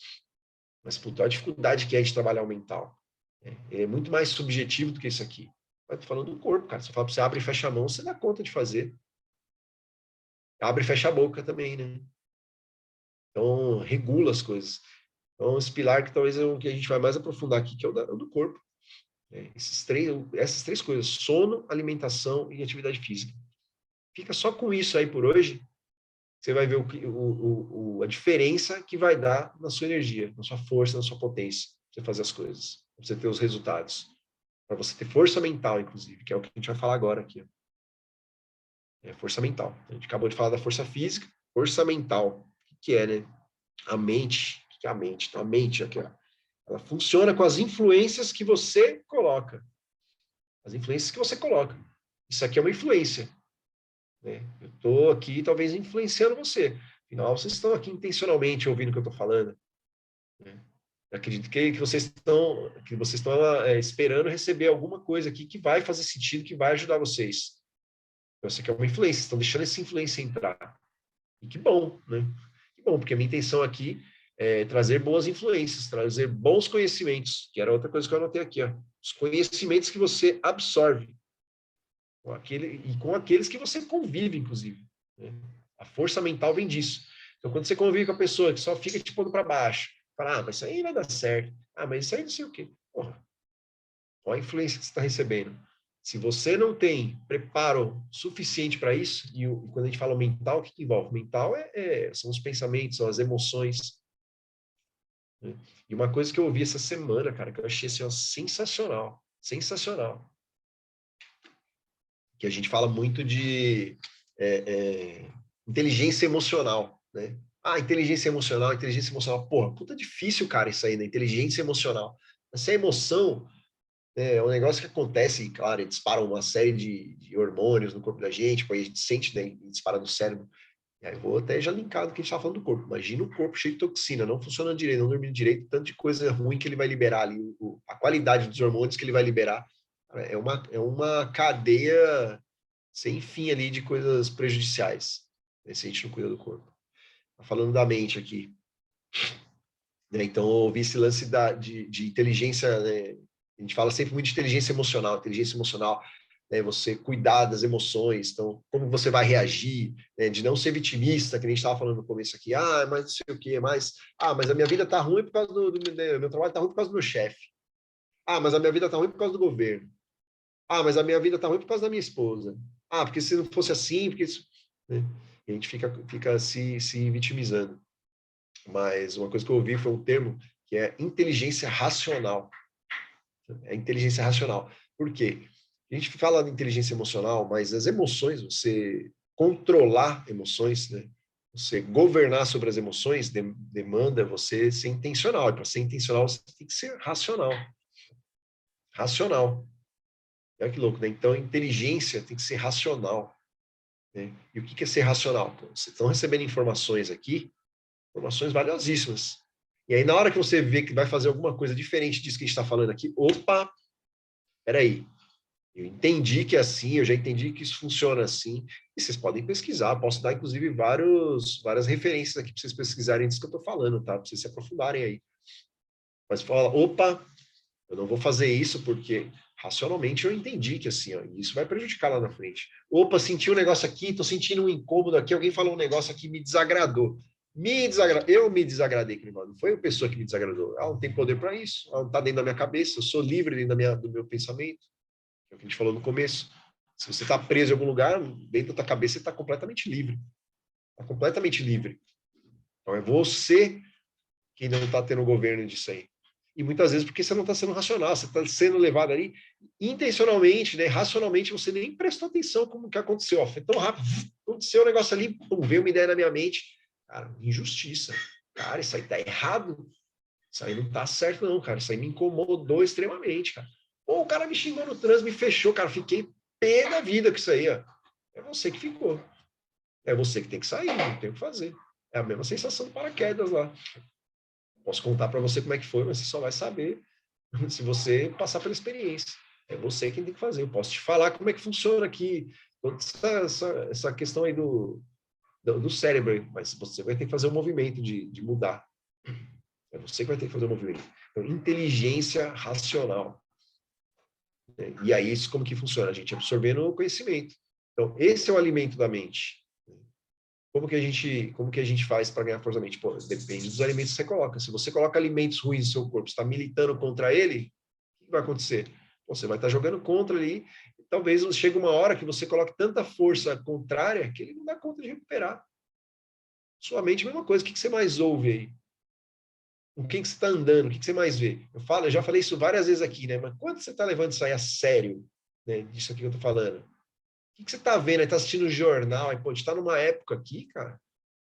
mas, puta, a dificuldade que é de trabalhar o mental. É muito mais subjetivo do que isso aqui. Eu tô falando do corpo, cara. Se eu falar para você abre e fecha a mão, você dá conta de fazer. Abre e fecha a boca também, né? Então, regula as coisas. Então, esse pilar que talvez é o que a gente vai mais aprofundar aqui, que é o do corpo. Essas três coisas, sono, alimentação e atividade física. Fica só com isso aí por hoje, você vai ver a diferença que vai dar na sua energia, na sua força, na sua potência, para você fazer as coisas, para você ter os resultados. Para você ter força mental, inclusive, que é o que a gente vai falar agora aqui. É força mental. A gente acabou de falar da força física, força mental. O que é, né? A mente. O que é a mente? Então, a mente aqui, ó, ela funciona com as influências que você coloca. As influências que você coloca. Isso aqui é uma influência. Né? Eu estou aqui, talvez, influenciando você. Afinal, vocês estão aqui intencionalmente ouvindo o que eu estou falando. Né? Eu acredito que vocês estão esperando receber alguma coisa aqui que vai fazer sentido, que vai ajudar vocês. Então, isso aqui é uma influência. Estão deixando essa influência entrar. E que bom, né? Que bom, porque a minha intenção aqui é trazer boas influências, trazer bons conhecimentos, que era outra coisa que eu anotei aqui, ó. Os conhecimentos que você absorve com aqueles que você convive, inclusive. Né? A força mental vem disso. Então, quando você convive com a pessoa que só fica te pondo para baixo, fala, mas isso aí vai dar certo. Mas isso aí não sei o quê. Porra, qual a influência que você está recebendo? Se você não tem preparo suficiente para isso, e quando a gente fala mental, o que envolve? Mental são os pensamentos, são as emoções. Né? E uma coisa que eu ouvi essa semana, cara, que eu achei assim, ó, sensacional, sensacional, que a gente fala muito de inteligência emocional, né? Inteligência emocional, porra, puta difícil, cara, isso aí, né? Inteligência emocional. Essa emoção é um negócio que acontece, claro, dispara uma série de hormônios no corpo da gente, depois a gente sente, né, e dispara no cérebro. E aí eu vou até já linkar do que a gente estava falando do corpo. Imagina o corpo cheio de toxina, não funcionando direito, não dormindo direito, tanto de coisa ruim que ele vai liberar ali, a qualidade dos hormônios que ele vai liberar. É uma cadeia sem fim ali de coisas prejudiciais, né, se a gente não cuida do corpo. Tá falando da mente aqui. Né? Então, eu ouvi esse lance de inteligência, né? A gente fala sempre muito de inteligência emocional, né? Você cuidar das emoções, então, como você vai reagir, né? De não ser vitimista, que a gente estava falando no começo aqui, mas não sei o quê, mas a minha vida está ruim por causa do meu trabalho está ruim por causa do meu chefe. Mas a minha vida está ruim por causa do governo. Mas a minha vida está ruim por causa da minha esposa. Porque se não fosse assim, porque isso... Né? E a gente fica se vitimizando. Mas uma coisa que eu ouvi foi um termo que é inteligência racional. É inteligência racional. Por quê? A gente fala de inteligência emocional, mas as emoções, você controlar emoções, né? Você governar sobre as emoções demanda você ser intencional. E para ser intencional, você tem que ser racional. Racional. Olha que louco, né? Então, inteligência tem que ser racional. Né? E o que é ser racional? Vocês estão recebendo informações aqui, informações valiosíssimas. E aí, na hora que você vê que vai fazer alguma coisa diferente disso que a gente está falando aqui, opa, peraí, eu entendi que é assim, eu já entendi que isso funciona assim, e vocês podem pesquisar, posso dar, inclusive, várias referências aqui para vocês pesquisarem disso que eu estou falando, tá? Para vocês se aprofundarem aí. Mas fala, opa, eu não vou fazer isso porque racionalmente eu entendi que assim, ó, isso vai prejudicar lá na frente. Opa, senti um negócio aqui, estou sentindo um incômodo aqui, alguém falou um negócio aqui, me desagradou. Eu me desagradei, não foi a pessoa que me desagradou. Ela não tem poder para isso, ela não está dentro da minha cabeça, eu sou livre dentro do meu pensamento, é o que a gente falou no começo. Se você está preso em algum lugar, dentro da tua cabeça, você está completamente livre. Está completamente livre. Então é você que não está tendo o governo disso aí. E muitas vezes porque você não está sendo racional, você está sendo levado ali intencionalmente, né? Racionalmente, você nem prestou atenção como que aconteceu. Foi tão rápido, aconteceu um negócio ali, veio uma ideia na minha mente. Cara, injustiça. Cara, isso aí tá errado. Isso aí não tá certo, não, cara. Isso aí me incomodou extremamente, cara. O cara me xingou no trânsito, me fechou, cara. Fiquei pé da vida com isso aí, ó. É você que ficou. É você que tem que sair, não tem o que fazer. É a mesma sensação do paraquedas lá. Posso contar para você como é que foi, mas você só vai saber se você passar pela experiência. É você quem tem que fazer. Eu posso te falar como é que funciona aqui, toda essa questão aí do cérebro, mas você vai ter que fazer o movimento de mudar. É você que vai ter que fazer o movimento. Então, inteligência racional. E aí, isso como que funciona? A gente absorvendo o conhecimento. Então, esse é o alimento da mente. Como que a gente faz para ganhar força da mente? Pô, depende dos alimentos que você coloca. Se você coloca alimentos ruins no seu corpo, está militando contra ele, o que vai acontecer? Pô, você vai estar jogando contra ali. E talvez chegue uma hora que você coloque tanta força contrária que ele não dá conta de recuperar. Sua mente, a mesma coisa. O que você mais ouve aí? Com quem que você está andando? O que você mais vê? Eu já falei isso várias vezes aqui, né? Mas quando você está levando isso aí a sério, né? Disso aqui que eu estou falando? O que você está vendo? Está assistindo o jornal? Aí, pô, a gente está numa época aqui, cara,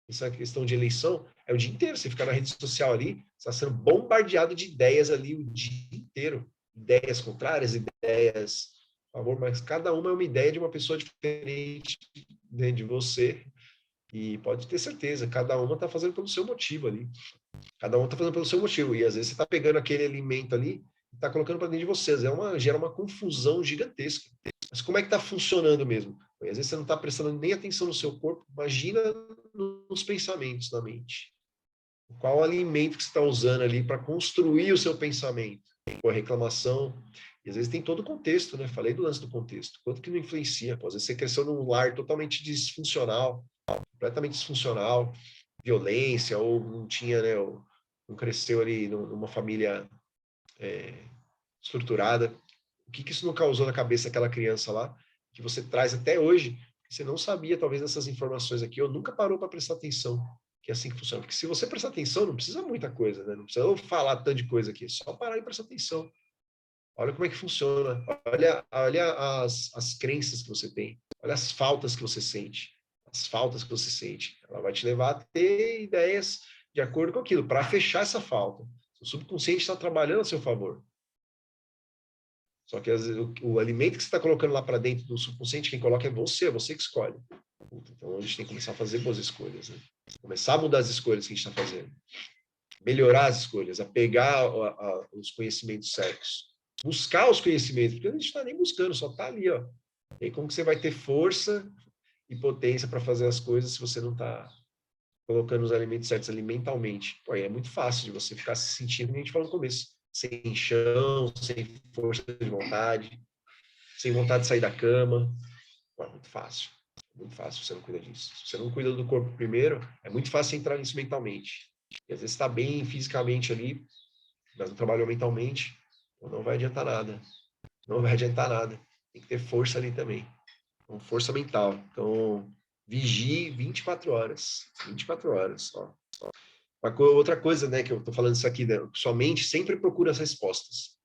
essa questão de eleição, é o dia inteiro. Você fica na rede social ali, você está sendo bombardeado de ideias ali o dia inteiro. Ideias contrárias, ideias a favor, mas cada uma é uma ideia de uma pessoa diferente, né, de você. E pode ter certeza, cada uma está fazendo pelo seu motivo ali. Cada um está fazendo pelo seu motivo. E às vezes você está pegando aquele alimento ali e está colocando para dentro de vocês. Gera uma confusão gigantesca. Mas como é que está funcionando mesmo? Às vezes você não está prestando nem atenção no seu corpo. Imagina nos pensamentos da mente. Qual alimento que você está usando ali para construir o seu pensamento? Com a reclamação. E às vezes tem todo o contexto, né? Falei do lance do contexto. Quanto que não influencia? Pô, às vezes você cresceu num lar totalmente disfuncional, completamente disfuncional, violência, ou não tinha, né? Ou não cresceu ali numa família estruturada. O que isso não causou na cabeça daquela criança lá, que você traz até hoje, que você não sabia, talvez, dessas informações aqui, ou nunca parou para prestar atenção, que é assim que funciona. Porque se você prestar atenção, não precisa muita coisa, né? Não precisa eu falar tanto de coisa aqui, é só parar e prestar atenção. Olha como é que funciona. Olha as crenças que você tem. Olha as faltas que você sente. As faltas que você sente. Ela vai te levar a ter ideias de acordo com aquilo, para fechar essa falta. O subconsciente está trabalhando a seu favor. Só que o alimento que você está colocando lá para dentro do subconsciente, quem coloca é você que escolhe. Então a gente tem que começar a fazer boas escolhas. Né? Começar a mudar as escolhas que a gente está fazendo. Melhorar as escolhas, a pegar os conhecimentos certos. Buscar os conhecimentos, porque a gente não está nem buscando, só está ali. Ó. E aí, como que você vai ter força e potência para fazer as coisas se você não está colocando os alimentos certos alimentalmente? Pô, aí é muito fácil de você ficar se sentindo, como a gente falou no começo, sem chão, sem força de vontade, sem vontade de sair da cama. Pô, é muito fácil. É muito fácil se você não cuida disso. Se você não cuida do corpo primeiro, é muito fácil entrar nisso mentalmente. E às vezes está bem fisicamente ali, mas não trabalhou mentalmente, então não vai adiantar nada. Não vai adiantar nada. Tem que ter força ali também. Então, força mental. Então, vigie 24 horas. 24 horas. Ó. Outra coisa, né, que eu tô falando isso aqui, né, sua mente sempre procura as respostas.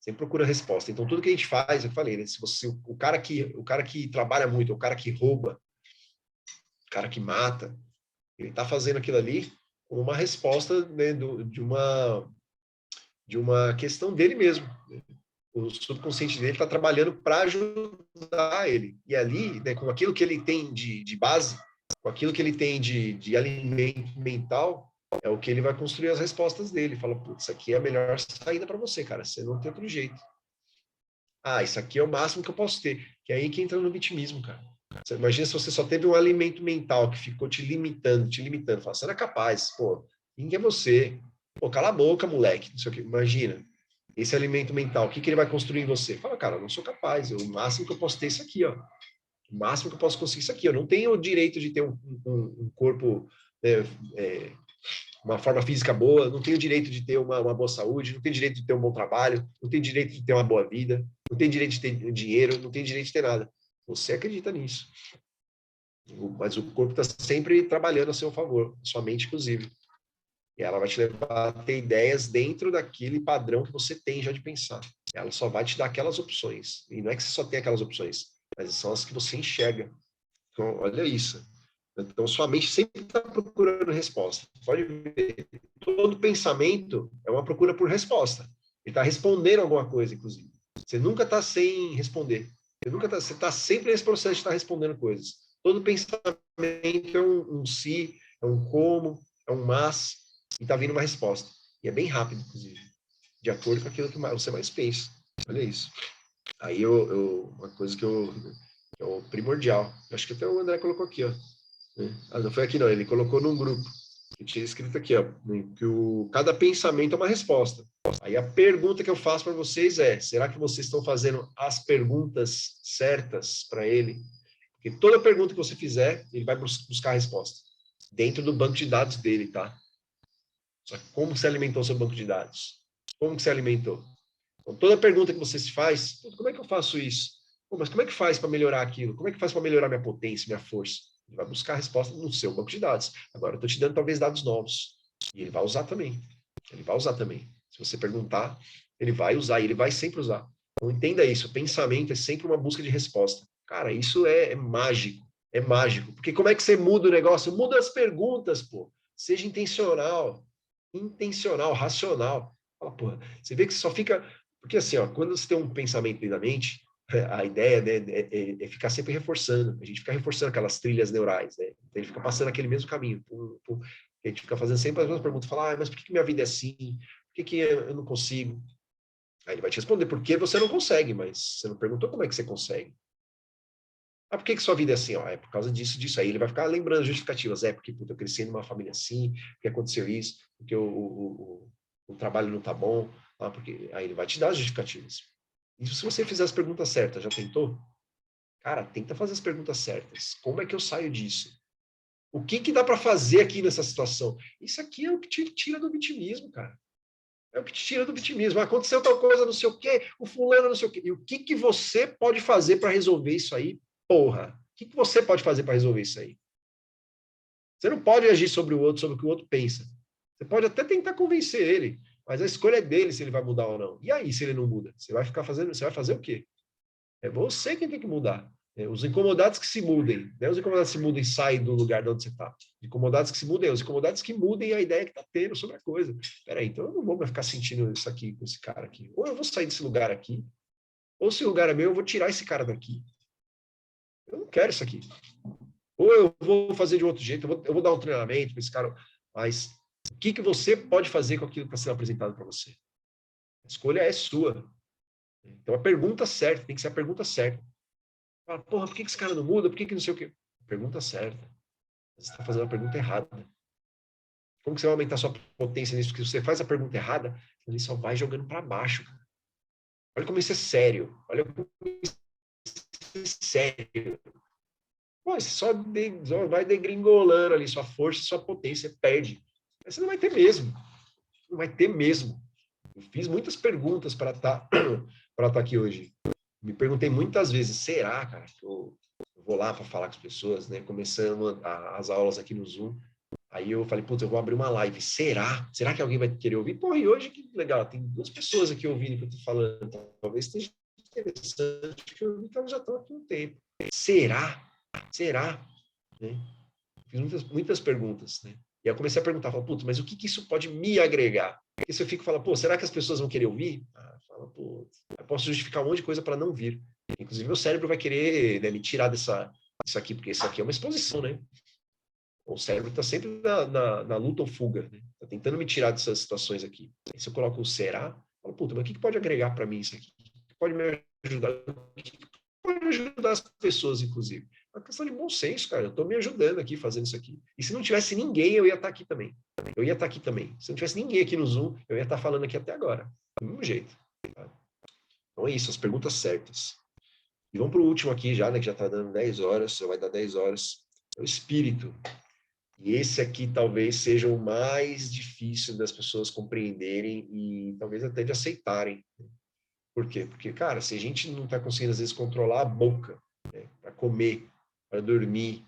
Sempre procura a resposta. Então, tudo que a gente faz, eu falei, né, se você, o cara que trabalha muito, o cara que rouba, o cara que mata, ele está fazendo aquilo ali como uma resposta, né, de uma questão dele mesmo. O subconsciente dele está trabalhando para ajudar ele. E ali, né, com aquilo que ele tem de base, com aquilo que ele tem de alimento mental, é o que ele vai construir as respostas dele. Fala, putz, isso aqui é a melhor saída para você, cara. Você não tem outro jeito. Ah, isso aqui é o máximo que eu posso ter. Que é aí que entra no vitimismo, cara. Você imagina se você só teve um alimento mental que ficou te limitando. Fala, você não é capaz, pô. Quem é você? Pô, cala a boca, moleque. Não sei o que. Imagina. Esse alimento mental, o que ele vai construir em você? Fala, cara, eu não sou capaz. O máximo que eu posso ter é isso aqui, ó. O máximo que eu posso conseguir é isso aqui. Eu não tenho o direito de ter um corpo, uma forma física boa, não tenho o direito de ter uma boa saúde, não tenho direito de ter um bom trabalho, não tenho direito de ter uma boa vida, não tenho direito de ter dinheiro, não tenho direito de ter nada. Você acredita nisso. Mas o corpo está sempre trabalhando a seu favor, sua mente, inclusive. E ela vai te levar a ter ideias dentro daquele padrão que você tem já de pensar. Ela só vai te dar aquelas opções. E não é que você só tem aquelas opções, mas são as que você enxerga. Então, olha isso. Então, sua mente sempre está procurando resposta. Pode ver. Todo pensamento é uma procura por resposta. Ele está respondendo alguma coisa, inclusive. Você nunca está sem responder. Você está sempre nesse processo de estar respondendo coisas. Todo pensamento é um si, é um como, é um mas, e está vindo uma resposta. E é bem rápido, inclusive, de acordo com aquilo que você mais pensa. Olha isso. Aí uma coisa que é o primordial. Eu acho que até o André colocou aqui, ó. Ah, não foi aqui não, ele colocou num grupo. Que tinha escrito aqui, ó, que cada pensamento é uma resposta. Aí a pergunta que eu faço para vocês é: será que vocês estão fazendo as perguntas certas para ele? Porque toda pergunta que você fizer, ele vai buscar a resposta dentro do banco de dados dele, tá? Só que como você alimentou seu banco de dados? Como que você alimentou? Então, toda pergunta que você se faz, como é que eu faço isso? Pô, mas como é que faz para melhorar aquilo? Como é que faz para melhorar minha potência, minha força? Ele vai buscar a resposta no seu banco de dados. Agora, eu estou te dando talvez dados novos. E ele vai usar também. Ele vai usar também. Se você perguntar, ele vai usar, e ele vai sempre usar. Então, entenda isso. Pensamento é sempre uma busca de resposta. Cara, isso é mágico. É mágico. Porque como é que você muda o negócio? Muda as perguntas, pô. Seja intencional. Intencional, racional. Fala, porra, você vê que só fica... Porque assim, ó, quando você tem um pensamento na mente, a ideia, né, é ficar sempre reforçando. A gente fica reforçando aquelas trilhas neurais, né? Então, ele fica passando aquele mesmo caminho. A gente fica fazendo sempre as mesmas perguntas. Fala, mas por que minha vida é assim? Por que eu não consigo? Aí ele vai te responder, por que você não consegue? Mas você não perguntou como é que você consegue. Ah, por que sua vida é assim? Ó, é por causa disso, disso. Aí ele vai ficar lembrando justificativas. É porque puta, eu cresci numa família assim, porque aconteceu isso, porque o trabalho não tá bom. Ah, porque... Aí ele vai te dar as justificativas. E se você fizer as perguntas certas, já tentou? Cara, tenta fazer as perguntas certas. Como é que eu saio disso? O que dá para fazer aqui nessa situação? Isso aqui é o que te tira do vitimismo, cara. É o que te tira do vitimismo. Aconteceu tal coisa, não sei o quê, o fulano não sei o quê. E o que você pode fazer para resolver isso aí? Porra, o que você pode fazer para resolver isso aí? Você não pode agir sobre o outro, sobre o que o outro pensa. Você pode até tentar convencer ele, mas a escolha é dele se ele vai mudar ou não. E aí, se ele não muda? Você vai ficar fazendo, você vai fazer o quê? É você quem tem que mudar. Os incomodados que se mudem. Né? Os incomodados que se mudem saem do lugar de onde você está. Os incomodados que se mudem, os incomodados que mudem a ideia que está tendo sobre a coisa. Peraí, então eu não vou mais ficar sentindo isso aqui com esse cara aqui. Ou eu vou sair desse lugar aqui, ou se o lugar é meu, eu vou tirar esse cara daqui. Eu não quero isso aqui. Ou eu vou fazer de outro jeito, eu vou dar um treinamento para esse cara. Mas o que você pode fazer com aquilo que está sendo apresentado para você? A escolha é sua. Então a pergunta certa, tem que ser a pergunta certa. Fala, porra, por que esse cara não muda? Por que não sei o quê? Pergunta certa. Você está fazendo a pergunta errada. Como que você vai aumentar sua potência nisso? Porque se você faz a pergunta errada, ele só vai jogando para baixo. Cara. Olha como isso é sério. Olha como isso é sério. Pô, você só vai degringolando ali sua força, sua potência, perde. Mas você não vai ter mesmo. Não vai ter mesmo. Eu fiz muitas perguntas para estar aqui hoje. Me perguntei muitas vezes, será, cara, que eu vou lá para falar com as pessoas, né? Começando as aulas aqui no Zoom. Aí eu falei, putz, eu vou abrir uma live. Será? Será que alguém vai querer ouvir? Porra, e hoje que legal, tem 2 pessoas aqui ouvindo o que eu tô falando. Talvez esteja interessante, que eu então já estou aqui um tempo. Será? Será? Né? Fiz muitas perguntas, né? E aí eu comecei a perguntar, falei, putz, mas o que isso pode me agregar? Porque se eu fico falando, pô, será que as pessoas vão querer ouvir? Fala, pô, eu posso justificar um monte de coisa para não vir. Inclusive, meu cérebro vai querer, né, me tirar disso aqui, porque isso aqui é uma exposição, né? O cérebro está sempre na luta ou fuga, né? Tá tentando me tirar dessas situações aqui. Aí, se eu coloco o será, eu falo, puta, mas o que pode agregar para mim isso aqui? O que pode me ajudar? O que pode ajudar as pessoas, inclusive? É uma questão de bom senso, cara. Eu estou me ajudando aqui fazendo isso aqui. E se não tivesse ninguém, eu ia estar aqui também. Eu ia estar aqui também. Se não tivesse ninguém aqui no Zoom, eu ia estar falando aqui até agora. Do mesmo jeito. Tá? Então é isso, as perguntas certas. E vamos para o último aqui já, né? Que já está dando 10 horas, já vai dar 10 horas. É o espírito. E esse aqui talvez seja o mais difícil das pessoas compreenderem e talvez até de aceitarem. Por quê? Porque, cara, se a gente não está conseguindo, às vezes, controlar a boca, né, para comer, para dormir,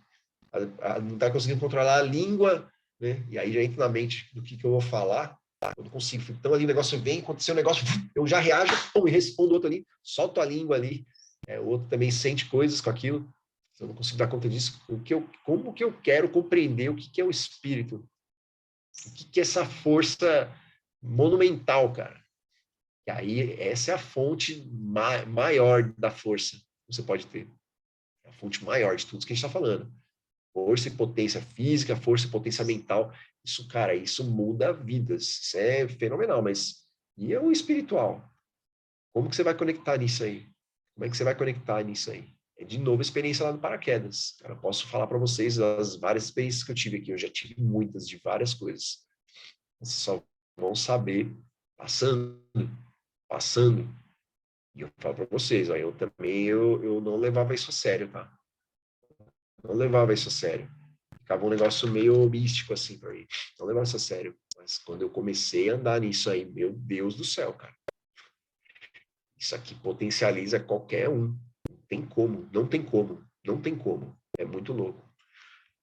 não está conseguindo controlar a língua, né, e aí já entra na mente do que eu vou falar, eu não consigo. Então, ali o negócio vem, aconteceu um negócio, eu já reajo, pum, e respondo o outro ali, solto a língua ali, o outro também sente coisas com aquilo. Se eu não consigo dar conta disso, como que eu quero compreender o que é o espírito? O que é essa força monumental, cara? E aí, essa é a fonte maior da força que você pode ter. É a fonte maior de tudo que a gente está falando. Força e potência física, força e potência mental. Isso, cara, isso muda vidas. Isso é fenomenal, mas e o espiritual? Como que você vai conectar nisso aí? Como é que você vai conectar nisso aí? É de novo a experiência lá no paraquedas. Cara, eu posso falar para vocês as várias experiências que eu tive aqui. Eu já tive muitas, de várias coisas. Vocês só vão saber passando, passando. E eu falo para vocês, ó, eu também eu não levava isso a sério, tá? Não levava isso a sério. Ficava um negócio meio místico assim para mim. Não levava isso a sério. Mas quando eu comecei a andar nisso aí, meu Deus do céu, cara. Isso aqui potencializa qualquer um. Não tem como, não tem como, não tem como. É muito louco.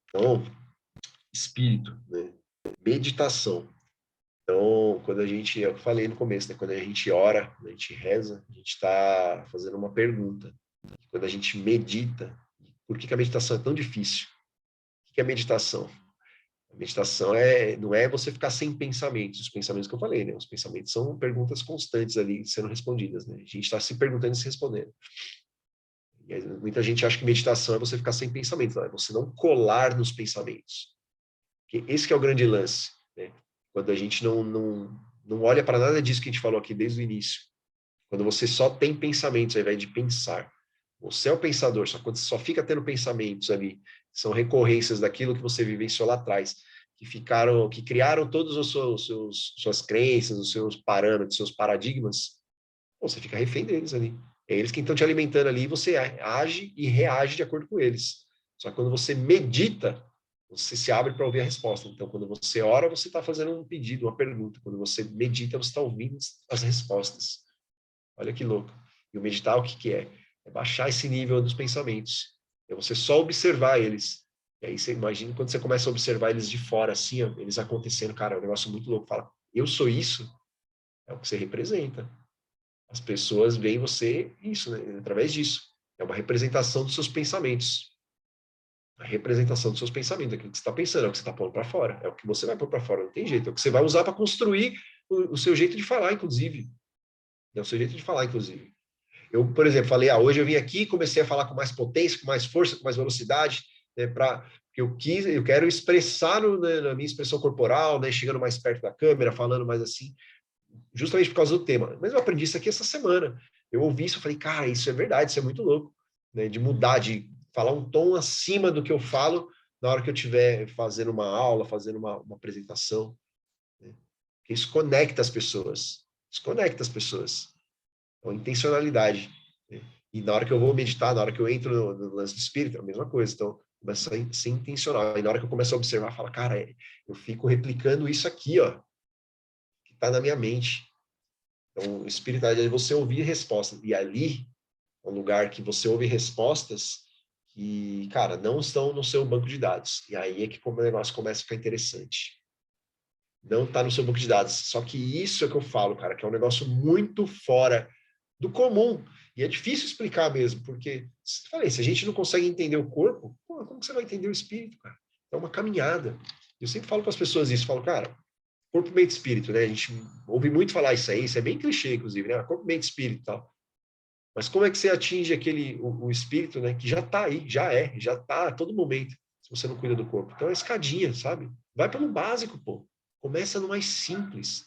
Então, espírito, né? Meditação. Então, quando a gente, eu falei no começo, né? Quando a gente ora, quando a gente reza, a gente está fazendo uma pergunta. Quando a gente medita, por que a meditação é tão difícil? O que é meditação? A meditação não é você ficar sem pensamentos, os pensamentos que eu falei, né? Os pensamentos são perguntas constantes ali sendo respondidas, né? A gente está se perguntando e se respondendo. E aí, muita gente acha que meditação é você ficar sem pensamentos, não, é você não colar nos pensamentos. Porque esse que é o grande lance, né? Quando a gente não olha para nada disso que a gente falou aqui desde o início. Quando você só tem pensamentos ao invés de pensar. Você é o pensador, só quando você só fica tendo pensamentos ali, são recorrências daquilo que você vivenciou lá atrás, que criaram todos suas crenças, os seus parâmetros, seus paradigmas, você fica refém deles ali. É eles que estão te alimentando ali e você age e reage de acordo com eles. Só que quando você medita, você se abre para ouvir a resposta. Então, quando você ora, você está fazendo um pedido, uma pergunta. Quando você medita, você está ouvindo as respostas. Olha que louco. E o meditar, o que que é? É baixar esse nível dos pensamentos. É você só observar eles. E aí você imagina quando você começa a observar eles de fora, assim, ó, eles acontecendo, cara, é um negócio muito louco. Fala, eu sou isso? É o que você representa. As pessoas veem você isso, né? Através disso. É uma representação dos seus pensamentos. A representação dos seus pensamentos, aquilo que você está pensando, é o que você está pondo para fora. É o que você vai pôr para fora, não tem jeito. É o que você vai usar para construir o seu jeito de falar, inclusive. É o seu jeito de falar, inclusive. Eu, por exemplo, falei, hoje eu vim aqui e comecei a falar com mais potência, com mais força, com mais velocidade, né, eu quero expressar na minha expressão corporal, né, chegando mais perto da câmera, falando mais assim, justamente por causa do tema. Mas eu aprendi isso aqui essa semana. Eu ouvi isso e falei, cara, isso é verdade, isso é muito louco, né, de mudar, de falar um tom acima do que eu falo na hora que eu estiver fazendo uma aula, fazendo uma apresentação. Né? Porque isso conecta as pessoas. Isso conecta as pessoas. Então, intencionalidade. Né? E na hora que eu vou meditar, na hora que eu entro no lance do espírito, é a mesma coisa. Então, começa a ser intencional. E na hora que eu começo a observar, fala, cara, eu fico replicando isso aqui, ó, que está na minha mente. Então, espiritualidade é você ouvir respostas. E ali é um lugar que você ouve respostas que, cara, não estão no seu banco de dados. E aí é que o negócio começa a ficar interessante. Não está no seu banco de dados. Só que isso é que eu falo, cara, que é um negócio muito fora do comum. E é difícil explicar mesmo, porque, falei, se a gente não consegue entender o corpo, pô, como que você vai entender o espírito, cara? É uma caminhada. Eu sempre falo para as pessoas isso, falo, cara, corpo, mente, espírito, né? A gente ouve muito falar isso é bem clichê, inclusive, né? Corpo, mente, espírito e tal. Mas como é que você atinge o espírito, né? Que já está aí, já está a todo momento, se você não cuida do corpo. Então é escadinha, sabe? Vai pelo básico, pô. Começa no mais simples.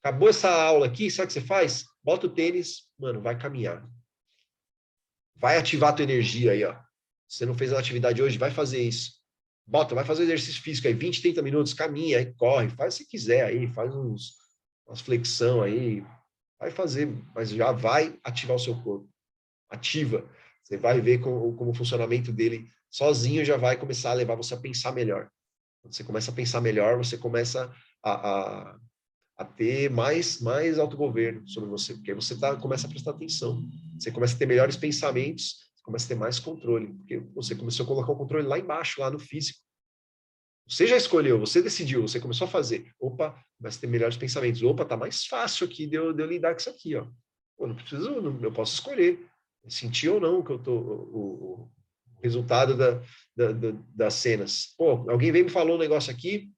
Acabou essa aula aqui, sabe o que você faz? Bota o tênis, mano, vai caminhar. Vai ativar a tua energia aí, ó. Se você não fez a atividade hoje, vai fazer isso. Vai fazer exercício físico aí, 20, 30 minutos, caminha aí, corre, faz se quiser aí, faz umas flexão aí, vai fazer, mas já vai ativar o seu corpo. Ativa. Você vai ver como o funcionamento dele sozinho já vai começar a levar você a pensar melhor. Quando você começa a pensar melhor, você começa a ter mais autogoverno sobre você, porque você começa a prestar atenção. Você começa a ter melhores pensamentos, você começa a ter mais controle, porque você começou a colocar o controle lá embaixo, lá no físico. Você já escolheu, você decidiu, você começou a fazer. Opa, começa a ter melhores pensamentos. Opa, tá mais fácil aqui de eu lidar com isso aqui, ó. Pô, não preciso, eu posso escolher. Sentir ou não que eu tô, o resultado das cenas. Pô, alguém veio e me falou um negócio aqui,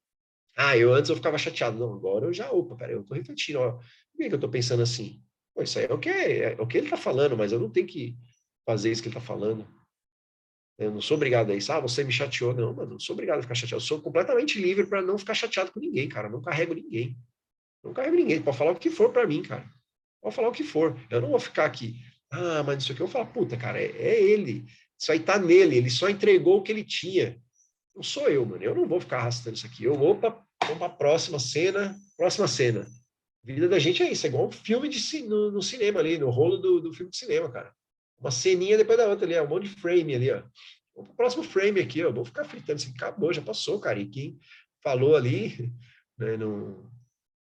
eu antes eu ficava chateado. Não, agora eu já, opa, peraí, eu tô refletindo, ó. Por que eu tô pensando assim? Pô, isso aí é o que ele tá falando, mas eu não tenho que fazer isso que ele tá falando. Eu não sou obrigado a isso. Ah, você me chateou. Não, mano, não sou obrigado a ficar chateado. Eu sou completamente livre para não ficar chateado com ninguém, cara. Eu não carrego ninguém. Não carrego ninguém. Pode falar o que for para mim, cara. Pode falar o que for. Eu não vou ficar aqui. Ah, mas isso aqui eu vou falar, puta, cara, é ele. Isso aí tá nele. Ele só entregou o que ele tinha. Não sou eu, mano. Eu não vou ficar arrastando isso aqui. Eu vou para a próxima cena. Próxima cena. A vida da gente é isso. É igual um filme no cinema ali, no rolo do filme de cinema, cara. Uma ceninha depois da outra ali, um monte de frame ali, ó. Vamos pro próximo frame aqui, ó. Vou ficar fritando isso aqui. Acabou, já passou, cara. E quem falou ali, né, não,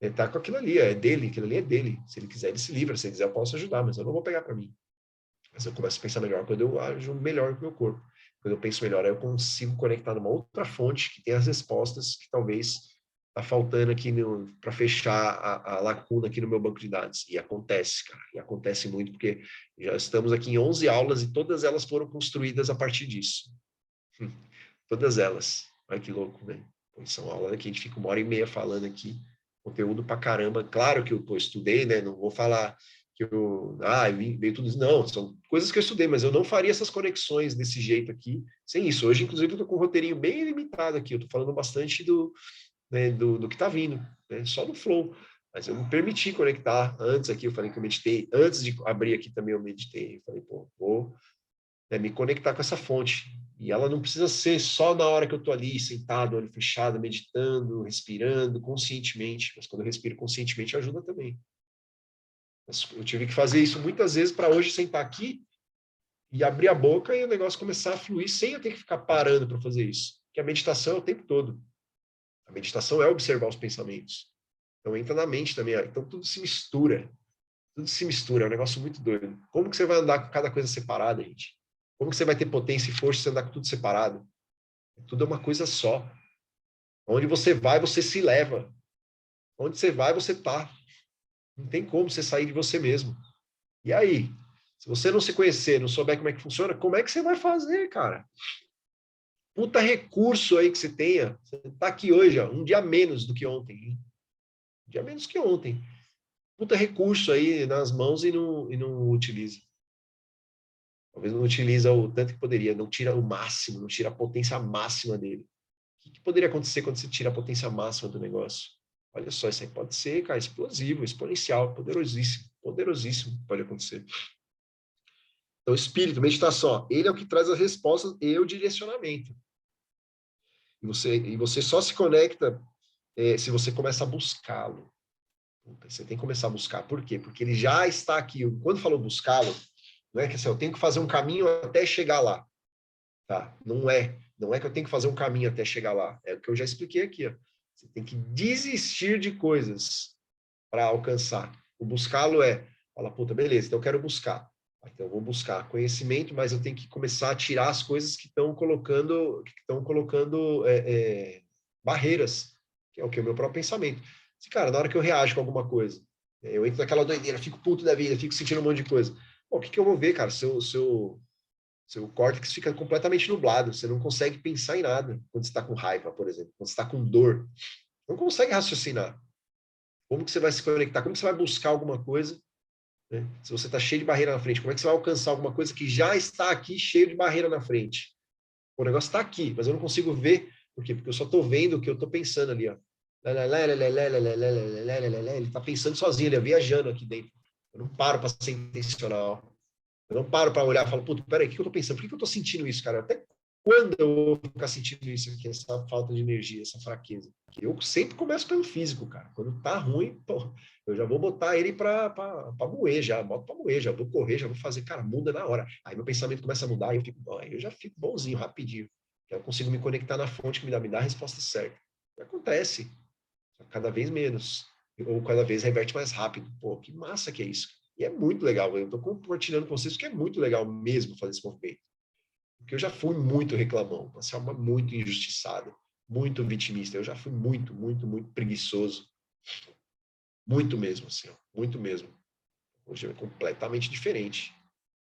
ele tá com aquilo ali, é dele, aquilo ali é dele. Se ele quiser, ele se livra. Se ele quiser, eu posso ajudar, mas eu não vou pegar para mim. Mas eu começo a pensar melhor quando eu ajo melhor com o meu corpo. Quando eu penso melhor, aí eu consigo conectar numa outra fonte que tem as respostas que talvez tá faltando aqui para fechar a lacuna aqui no meu banco de dados. E acontece, cara. E acontece muito, porque já estamos aqui em 11 aulas e todas elas foram construídas a partir disso. Todas elas. Olha que louco, né? São aulas que a gente fica 1h30 falando aqui, conteúdo pra caramba. Claro que eu estudei, né? Não vou falar que eu veio tudo isso. Não, são coisas que eu estudei, mas eu não faria essas conexões desse jeito aqui sem isso. Hoje, inclusive, eu tô com um roteirinho bem limitado aqui. Eu tô falando bastante do que tá vindo, né? Só do flow. Mas eu me permiti conectar antes aqui. Eu falei que eu meditei. Antes de abrir aqui também eu meditei. Eu falei, pô, vou, né, me conectar com essa fonte. E ela não precisa ser só na hora que eu estou ali, sentado, olho fechado, meditando, respirando conscientemente. Mas quando eu respiro conscientemente, ajuda também. Mas eu tive que fazer isso muitas vezes para hoje sentar aqui e abrir a boca e o negócio começar a fluir sem eu ter que ficar parando para fazer isso. Porque a meditação é o tempo todo. A meditação é observar os pensamentos. Então entra na mente também. Então tudo se mistura. Tudo se mistura. É um negócio muito doido. Como que você vai andar com cada coisa separada, gente? Como que você vai ter potência e força se andar com tudo separado? Tudo é uma coisa só. Onde você vai, você se leva. Onde você vai, você tá. Não tem como você sair de você mesmo. E aí? Se você não se conhecer, não souber como é que funciona, como é que você vai fazer, cara? Puta recurso aí que você tenha. Você tá aqui hoje, ó, um dia menos do que ontem. Hein? Um dia menos que ontem. Puta recurso aí nas mãos e não utiliza. Talvez não utiliza o tanto que poderia, não tira o máximo, não tira a potência máxima dele. O que poderia acontecer quando você tira a potência máxima do negócio? Olha só, isso aí pode ser, cara, explosivo, exponencial, poderosíssimo, poderosíssimo pode acontecer. Então, espírito, meditação, ó, ele é o que traz as respostas e o direcionamento. E você só se conecta se você começa a buscá-lo. Você tem que começar a buscar. Por quê? Porque ele já está aqui. Quando falou buscá-lo, não é que assim, eu tenho que fazer um caminho até chegar lá. Tá? Não é. Não é que eu tenho que fazer um caminho até chegar lá. É o que eu já expliquei aqui. Ó. Você tem que desistir de coisas para alcançar. O buscá-lo fala, puta, beleza, então eu quero buscar. Então eu vou buscar conhecimento, mas eu tenho que começar a tirar as coisas que estão colocando barreiras, que é o que? O meu próprio pensamento. Cara, na hora que eu reajo com alguma coisa, eu entro naquela doideira, fico puto da vida, fico sentindo um monte de coisa. Bom, o que eu vou ver, cara? Seu córtex fica completamente nublado, você não consegue pensar em nada quando você está com raiva, por exemplo, quando você está com dor. Não consegue raciocinar. Como que você vai se conectar? Como que você vai buscar alguma coisa? Né? Se você está cheio de barreira na frente, como é que você vai alcançar alguma coisa que já está aqui cheio de barreira na frente? O negócio está aqui, mas eu não consigo ver. Por quê? Porque eu só estou vendo o que eu estou pensando ali. Ó. Ele está pensando sozinho, ele é viajando aqui dentro. Eu não paro para ser intencional. Eu não paro para olhar e falo, puta, peraí, o que eu estou pensando? Por que eu estou sentindo isso, cara? Até quando eu vou ficar sentindo isso aqui, essa falta de energia, essa fraqueza? Eu sempre começo pelo físico, cara. Quando tá ruim, pô, eu já vou botar ele para moer, já boto para moer, já vou correr, já vou fazer, cara, muda na hora. Aí meu pensamento começa a mudar, aí eu já fico bonzinho, rapidinho. Eu consigo me conectar na fonte que me dá a resposta certa. Acontece, cada vez menos, ou cada vez reverte mais rápido. Pô, que massa que é isso. E é muito legal, eu estou compartilhando com vocês que é muito legal mesmo fazer esse movimento. Porque eu já fui muito reclamão, uma alma muito injustiçada, muito vitimista. Eu já fui muito, muito, muito preguiçoso. Muito mesmo, assim, ó, muito mesmo. Hoje é completamente diferente.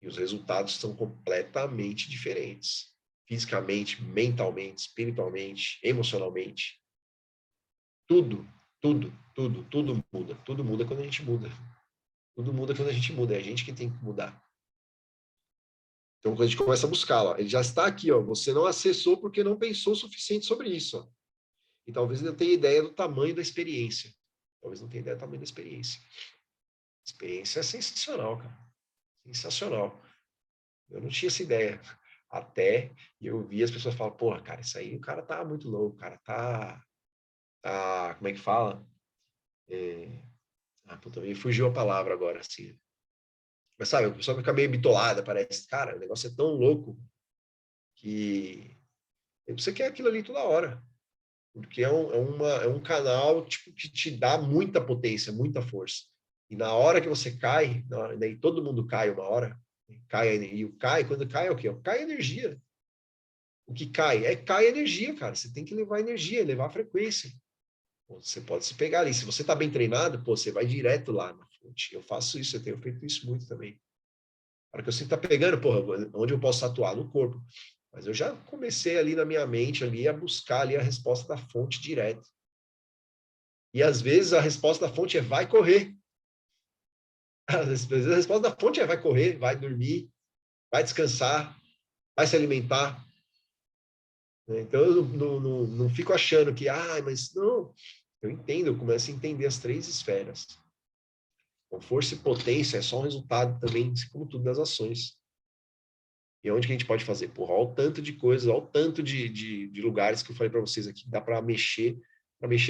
E os resultados são completamente diferentes. Fisicamente, mentalmente, espiritualmente, emocionalmente. Tudo, tudo, tudo, tudo muda. Tudo muda quando a gente muda. Tudo muda quando a gente muda. É a gente que tem que mudar. Então, quando a gente começa a buscar, ó, ele já está aqui, ó, você não acessou porque não pensou o suficiente sobre isso. Ó. E talvez não tenha ideia do tamanho da experiência. Talvez não tenha ideia do tamanho da experiência. A experiência é sensacional, cara. Sensacional. Eu não tinha essa ideia. Até eu vi as pessoas falar, porra, cara, isso aí o cara tá muito louco, o cara tá como é que fala? Puta, me fugiu a palavra agora, assim. Mas sabe, a pessoa fica meio bitolada, parece, cara, o negócio é tão louco que você quer aquilo ali toda hora. Porque é um canal tipo, que te dá muita potência, muita força. E na hora que você cai, daí todo mundo cai uma hora, e o cai, quando cai é o quê? Cai energia. O que cai? Cai energia, cara. Você tem que levar energia, levar frequência. Você pode se pegar ali. Se você está bem treinado, pô, você vai direto lá na fonte. Eu faço isso, eu tenho feito isso muito também. A hora que você está pegando, porra, onde eu posso atuar? No corpo. Mas eu já comecei ali na minha mente ali a buscar ali a resposta da fonte direto. E às vezes a resposta da fonte é vai correr. Às vezes a resposta da fonte é vai correr, vai dormir, vai descansar, vai se alimentar. Então eu não fico achando que, mas não, eu entendo, eu começo a entender as três esferas. Com força e potência é só um resultado também, como tudo, das ações. E onde que a gente pode fazer? Porra, olha o tanto de coisas, olha o tanto de lugares que eu falei para vocês aqui, dá para mexer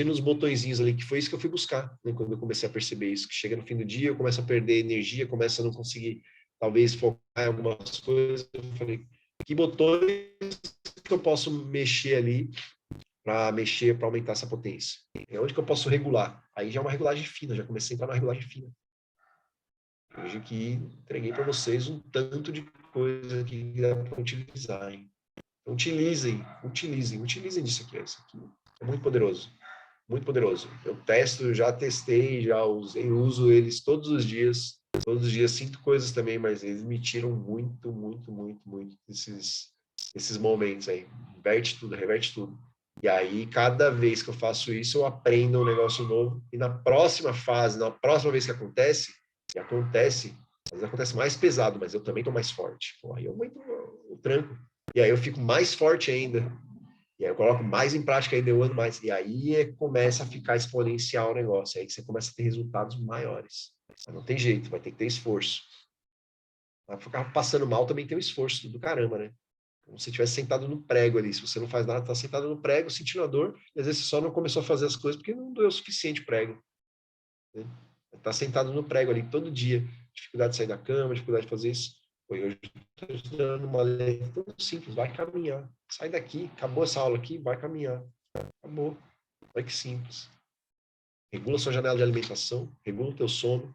nos botõezinhos ali, que foi isso que eu fui buscar, né, quando eu comecei a perceber isso, que chega no fim do dia, eu começo a perder energia, começo a não conseguir, talvez, focar em algumas coisas. Eu falei, que botões que eu posso mexer ali para aumentar essa potência? É onde que eu posso regular? Aí já é uma regulagem fina, já comecei a entrar na regulagem fina. Hoje que entreguei para vocês um tanto de coisa que dá para utilizar, hein? Então, utilizem disso aqui. Isso aqui é muito poderoso, muito poderoso. Eu testo, já testei, já usei, uso eles todos os dias sinto coisas também, mas eles me tiram muito, muito, muito, muito esses momentos aí. Reverte tudo. E aí, cada vez que eu faço isso, eu aprendo um negócio novo. E na próxima fase, na próxima vez que acontece, e acontece, às vezes acontece mais pesado, mas eu também estou mais forte. Pô, aí eu aumento o tranco. E aí eu fico mais forte ainda. E aí eu coloco mais em prática ainda, eu ando mais. E aí começa a ficar exponencial o negócio. Aí que você começa a ter resultados maiores. Mas não tem jeito, vai ter que ter esforço. Vai ficar passando mal também tem um esforço do caramba, né? Como se estivesse sentado no prego ali. Se você não faz nada, está sentado no prego, sentindo a dor, e às vezes você só não começou a fazer as coisas porque não doeu o suficiente prego. Né? Está sentado no prego ali todo dia. Dificuldade de sair da cama, dificuldade de fazer isso. Pô, eu estou dando uma lei tão simples, vai caminhar. Sai daqui, acabou essa aula aqui, vai caminhar. Acabou. Olha que simples. Regula sua janela de alimentação, regula o teu sono,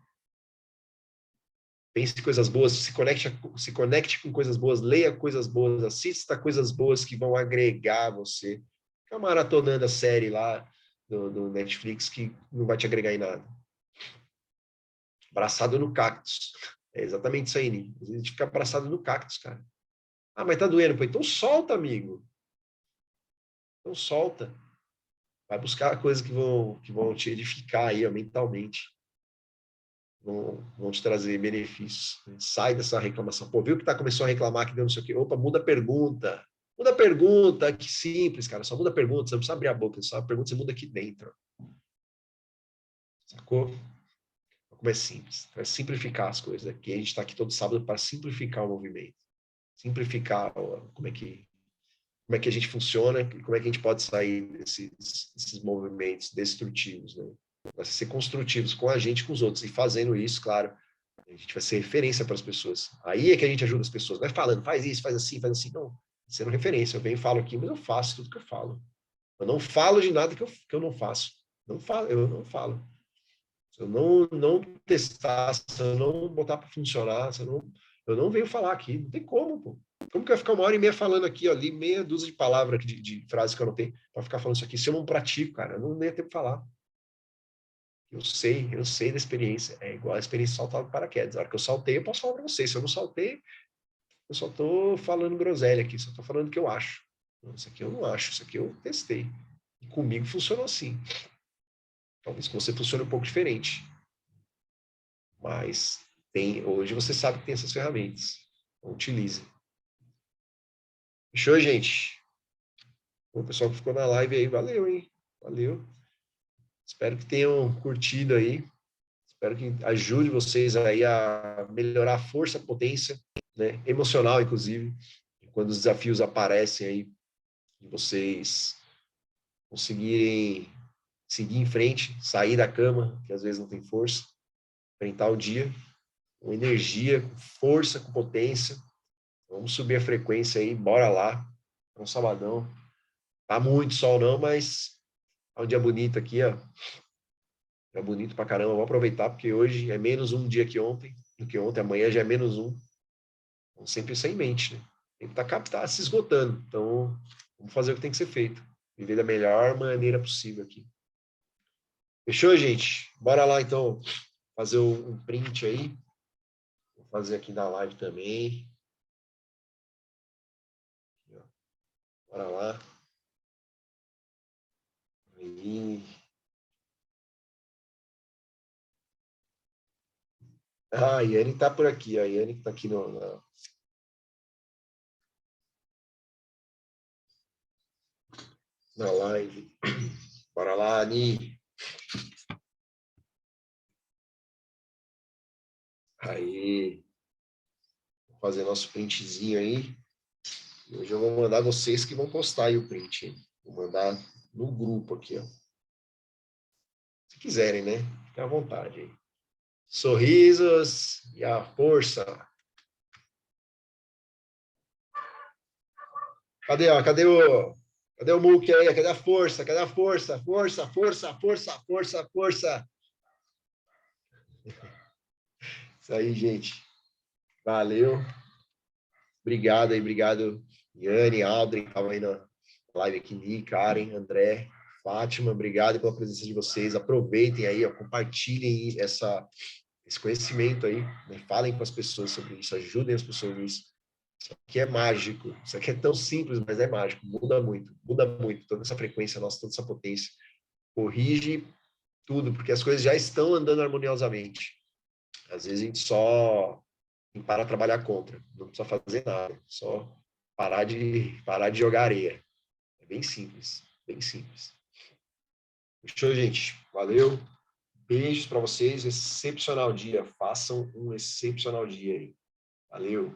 pense em coisas boas, se conecte com coisas boas, leia coisas boas, assista coisas boas que vão agregar você. Fica maratonando a série lá do Netflix que não vai te agregar em nada. Abraçado no cactus. É exatamente isso aí, Nick. A gente fica abraçado no cactus, cara. Mas tá doendo. Pô, então solta, amigo. Então solta. Vai buscar coisas que vão te edificar aí, ó, mentalmente. Vão te trazer benefícios. Sai dessa reclamação. Pô, viu que começou a reclamar que deu não sei o quê? Opa, muda a pergunta. Muda a pergunta, que simples, cara. Só muda a pergunta, você não precisa abrir a boca, só a pergunta você muda aqui dentro. Sacou? Como é simples. É simplificar as coisas. Aqui a gente está aqui todo sábado para simplificar o movimento. Simplificar como é que a gente funciona e como é que a gente pode sair desses movimentos destrutivos, né? Vai ser construtivos com a gente e com os outros. E fazendo isso, claro, a gente vai ser referência para as pessoas. Aí é que a gente ajuda as pessoas. Não é falando, faz isso, faz assim, faz assim. Não. Sendo referência. Eu venho e falo aqui, mas eu faço tudo que eu falo. Eu não falo de nada que eu não faço. Não falo, eu não falo. Se eu não testar, se eu não botar para funcionar, eu não venho falar aqui. Não tem como, pô. Como que eu ia ficar 1h30 falando aqui, ó, ali, meia dúzia de palavras, de frases que eu não tenho, para ficar falando isso aqui? Se eu não pratico, cara, eu não ia ter que falar. Eu sei da experiência. É igual a experiência de saltar do paraquedas. A hora que eu saltei, eu posso falar para vocês. Se eu não saltei, eu só estou falando groselha aqui, só estou falando o que eu acho. Isso aqui eu não acho, isso aqui eu testei. E comigo funcionou assim. Talvez com você funcione um pouco diferente. Mas hoje você sabe que tem essas ferramentas. Então, utilize. Fechou, gente? O pessoal que ficou na live aí, valeu, hein? Valeu. Espero que tenham curtido aí. Espero que ajude vocês aí a melhorar a força, a potência, né? Emocional, inclusive, quando os desafios aparecem aí, e vocês conseguirem seguir em frente, sair da cama, que às vezes não tem força, enfrentar o dia com energia, com força, com potência. Vamos subir a frequência aí, bora lá. É um sabadão. Tá muito sol não, mas é um dia bonito aqui, ó. É bonito pra caramba. Vamos aproveitar, porque hoje é menos um dia que ontem, do que ontem, amanhã já é menos um. Então, sempre isso em mente, né? Tem que tá se esgotando. Então, vamos fazer o que tem que ser feito. Viver da melhor maneira possível aqui. Fechou, gente? Bora lá, então, fazer um print aí. Vou fazer aqui na live também. Bora lá. Aí. Ah, a Yane tá por aqui. A Yane tá aqui na live. Bora lá, Ani. Aí. Vou fazer nosso printzinho aí. E hoje eu vou mandar vocês que vão postar aí o print. Hein? Vou mandar no grupo aqui, ó. Se quiserem, né? Fica à vontade aí. Sorrisos e a força. Cadê o Muque aí? Cadê a força? Cadê a força? Força, força, força, força, força. Isso aí, gente. Valeu. Obrigado aí, obrigado, Yane, Aldrin, que estava aí na live aqui, Ni, Karen, André, Fátima, obrigado pela presença de vocês. Aproveitem aí, ó, compartilhem esse conhecimento aí, né? Falem com as pessoas sobre isso, ajudem as pessoas nisso. Isso aqui é mágico, isso aqui é tão simples, mas é mágico, muda muito, toda essa frequência nossa, toda essa potência. Corrige tudo, porque as coisas já estão andando harmoniosamente. Às vezes a gente só tem que parar de trabalhar contra, não precisa fazer nada, só parar de jogar areia. É bem simples, bem simples. Fechou, gente? Valeu. Beijos para vocês, excepcional dia. Façam um excepcional dia aí. Valeu.